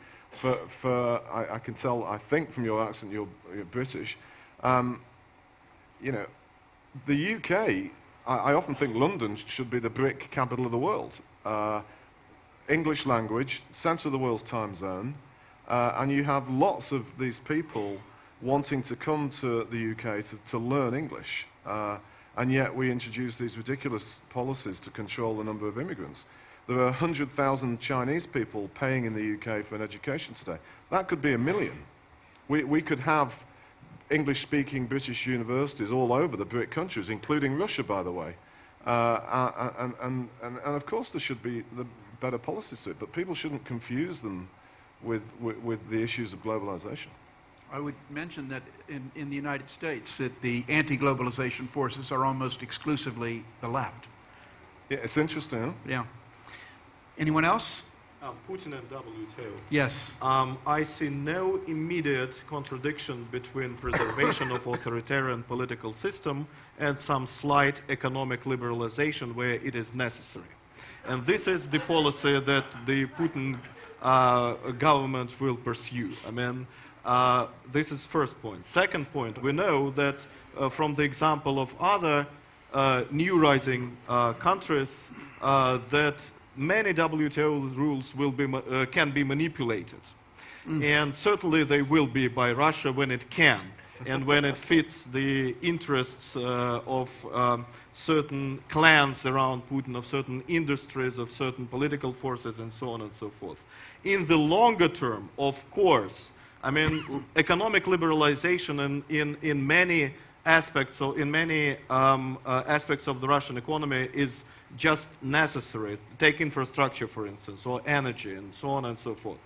I can tell, I think from your accent, you're British. You know, the UK, I often think London should be the BRIC capital of the world. English language, centre of the world's time zone, and you have lots of these people wanting to come to the UK to learn English. And yet we introduce these ridiculous policies to control the number of immigrants. There are 100,000 Chinese people paying in the UK for an education today. That could be 1 million. We could have English-speaking British universities all over the BRIC countries, including Russia, by the way. And of course there should be the better policies to it, but people shouldn't confuse them with the issues of globalization. I would mention that in the United States, that the anti-globalization forces are almost exclusively the left. Yeah, it's interesting, huh? Yeah. Anyone else? Putin and WTO. Yes. I see no immediate contradiction between preservation of authoritarian political system and some slight economic liberalization where it is necessary. And this is the policy that the Putin government will pursue. I mean, this is first point. Second point, we know that from the example of other new rising countries that many WTO rules will be, can be manipulated. And certainly they will be by Russia when it can, and when it fits the interests of certain clans around Putin, of certain industries, of certain political forces, and so on and so forth. In the longer term, of course, I mean, economic liberalization in many aspects, so in many aspects of the Russian economy is just necessary. Take infrastructure, for instance, or energy, and so on and so forth.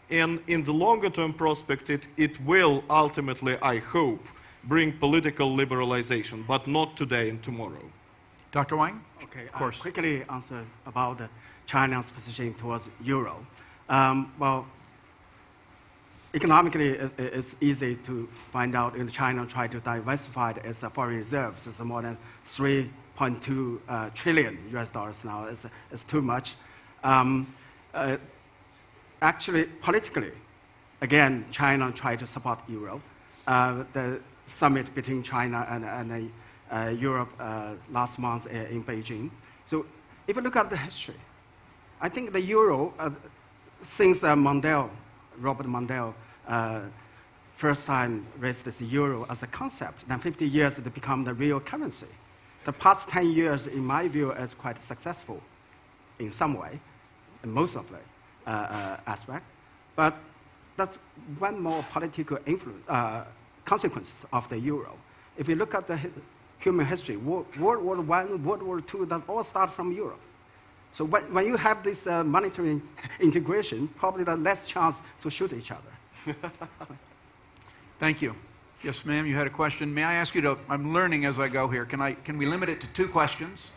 And in the longer-term prospect, it will ultimately, I hope, bring political liberalization, but not today and tomorrow. Dr. Wang? Okay, Of course. I'll quickly answer about China's position towards euro. Well, economically, it's easy to find out in China try to diversify its foreign reserves. It's more than 3.2 trillion US dollars now. It's too much. Actually, politically, again, China tried to support euro. The summit between China and Europe last month in Beijing. So if you look at the history, I think the euro, since Robert Mundell first time raised this euro as a concept, then 50 years it become the real currency. The past 10 years, in my view, is quite successful in some way, in most of the aspect. But that's one more political influence, consequences of the euro. If you look at the human history, World War I, World War II, that all start from Europe. So when you have this monetary integration, probably there's less chance to shoot each other. Thank you. Yes, ma'am, you had a question. May I ask you to, I'm learning as I go here. Can we limit it to 2 questions?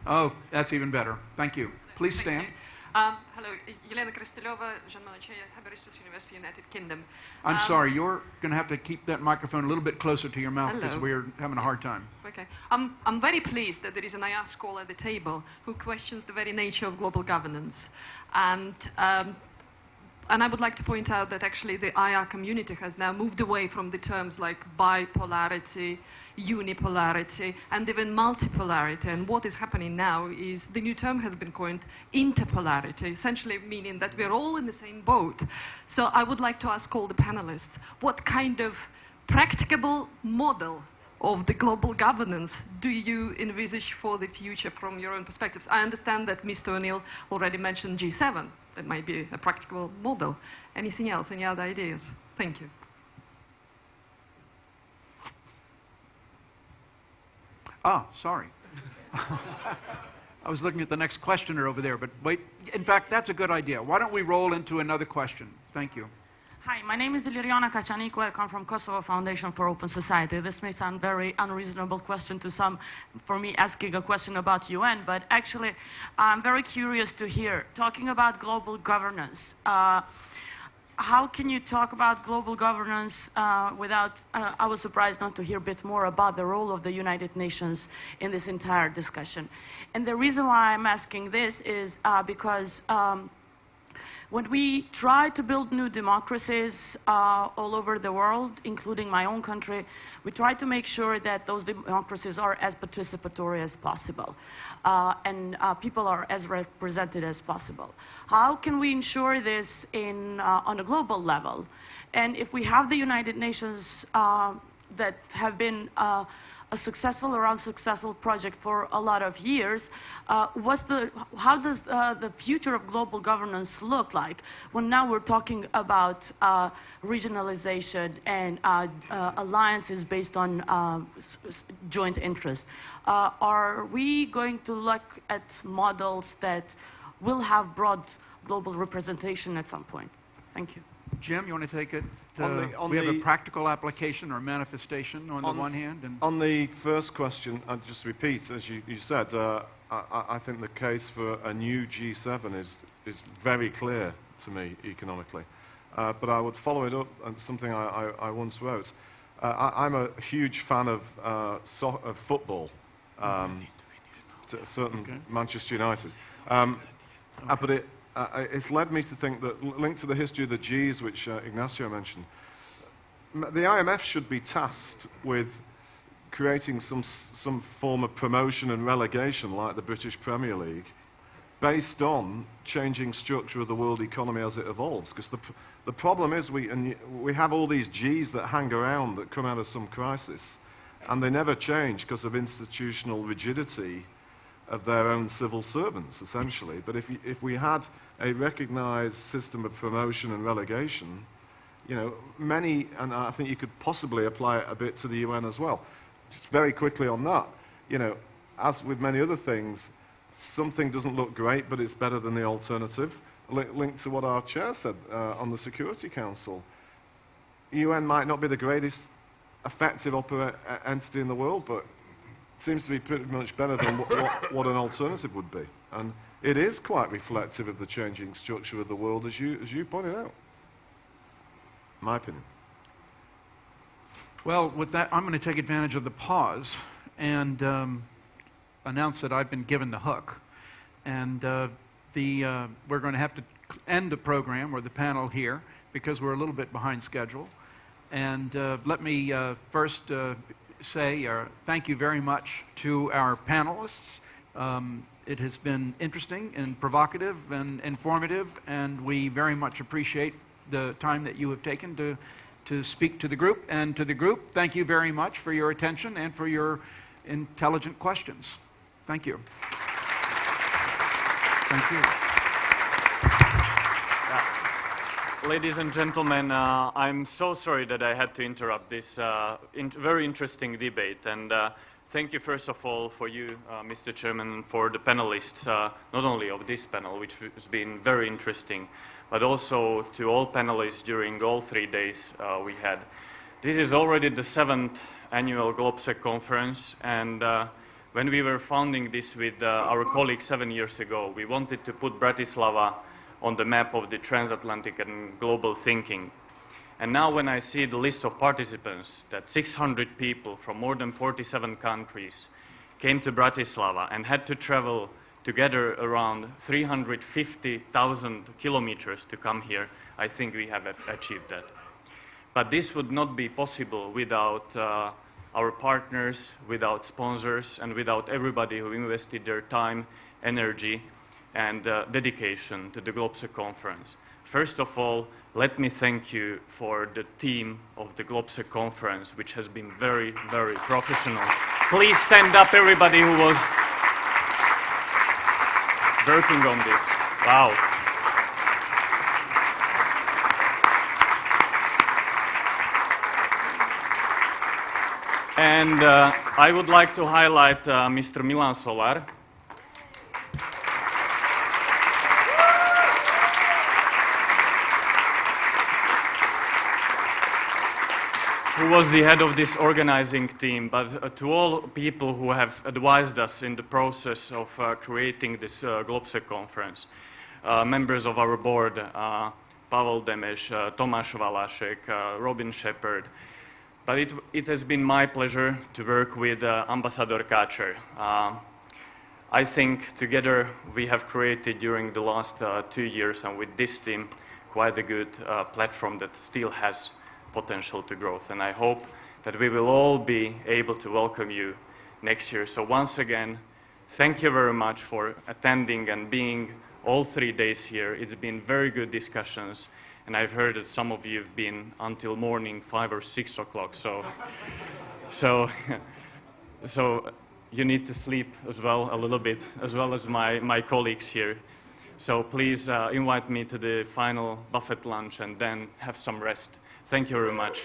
Oh, that's even better. Thank you. Please stand. Hello, Yelena Kristelova, Jean Monachey, Habermas University, United Kingdom. I'm sorry, you're going to have to keep that microphone a little bit closer to your mouth because we're having a hard time. Okay. I'm very pleased that there is an IR scholar at the table who questions the very nature of global governance. And I would like to point out that actually the IR community has now moved away from the terms like bipolarity, unipolarity, and even multipolarity. And what is happening now is the new term has been coined interpolarity, essentially meaning that we're all in the same boat. So I would like to ask all the panelists, what kind of practicable model of the global governance do you envisage for the future from your own perspectives? I understand that Mr. O'Neill already mentioned G7. That might be a practical model. Anything else? Any other ideas? Thank you. Ah, sorry. I was looking at the next questioner over there, but wait. In fact, that's a good idea. Why don't we roll into another question? Thank you. Hi, my name is Iliriana Kacianicu. I come from Kosovo Foundation for Open Society. This may sound very unreasonable question to some, for me asking a question about UN, but actually I'm very curious to hear, talking about global governance, how can you talk about global governance without, I was surprised not to hear a bit more about the role of the United Nations in this entire discussion. And the reason why I'm asking this is because when we try to build new democracies all over the world, including my own country, we try to make sure that those democracies are as participatory as possible and people are as represented as possible. How can we ensure this on a global level? And if we have the United Nations that have been a successful or unsuccessful project for a lot of years, how does the future of global governance look like when now we're talking about regionalization and alliances based on joint interests? Are we going to look at models that will have broad global representation at some point? Thank you. Jim, you want to take it? On we have a the- practical application or manifestation on the one hand, and On the first question, I'll just repeat, as you said, I think the case for a new G7 is very clear to me economically. But I would follow it up on something I once wrote. I'm a huge fan of football, to a certain Manchester United. But it's led me to think that, linked to the history of the Gs, which Ignacio mentioned, the IMF should be tasked with creating some form of promotion and relegation, like the British Premier League, based on changing structure of the world economy as it evolves. Because the problem is we have all these Gs that hang around that come out of some crisis, and they never change because of institutional rigidity of their own civil servants, essentially. But if we had a recognized system of promotion and relegation, you know, and I think you could possibly apply it a bit to the UN as well. Just very quickly on that, you know, as with many other things, something doesn't look great, but it's better than the alternative. Linked to what our chair said on the Security Council, UN might not be the greatest effective entity in the world, but seems to be pretty much better than what an alternative would be. And it is quite reflective of the changing structure of the world, as you pointed out. My opinion. well, with that, I'm going to take advantage of the pause and announce that I've been given the hook, and we're going to have to end the program or the panel here because we're a little bit behind schedule. And let me first say thank you very much to our panelists. It has been interesting and provocative and informative, and we very much appreciate the time that you have taken to speak to the group. And to the group, thank you very much for your attention and for your intelligent questions. Thank you. Thank you. Ladies and gentlemen, I'm so sorry that I had to interrupt this very interesting debate. And thank you, first of all, for you, Mr. Chairman, and for the panelists, not only of this panel, which has been very interesting, but also to all panelists during all 3 days we had. This is already the 7th annual Globsec conference, and when we were founding this with our colleagues 7 years ago, we wanted to put Bratislava on the map of the transatlantic and global thinking. And now when I see the list of participants, that 600 people from more than 47 countries came to Bratislava and had to travel together around 350,000 kilometers to come here, I think we have achieved that. But this would not be possible without our partners, without sponsors, and without everybody who invested their time, energy, and dedication to the Globsec conference. First of all, let me thank you for the team of the Globsec conference, which has been very, very professional. Please stand up, everybody who was working on this. Wow. And I would like to highlight Mr. Milan Solar, who was the head of this organizing team, but to all people who have advised us in the process of creating this Globsec conference, members of our board, Pavel Demes, Tomáš Valášek, Robin Shepard, but it has been my pleasure to work with Ambassador Káčer. I think together we have created during the last 2 years, and with this team, quite a good platform that still has potential to growth. And I hope that we will all be able to welcome you next year. So once again, thank you very much for attending and being all 3 days here. It's been very good discussions, and I've heard that some of you have been until morning 5 or 6 o'clock. So you need to sleep as well a little bit, as well as my colleagues here. So please invite me to the final buffet lunch and then have some rest. Thank you very much.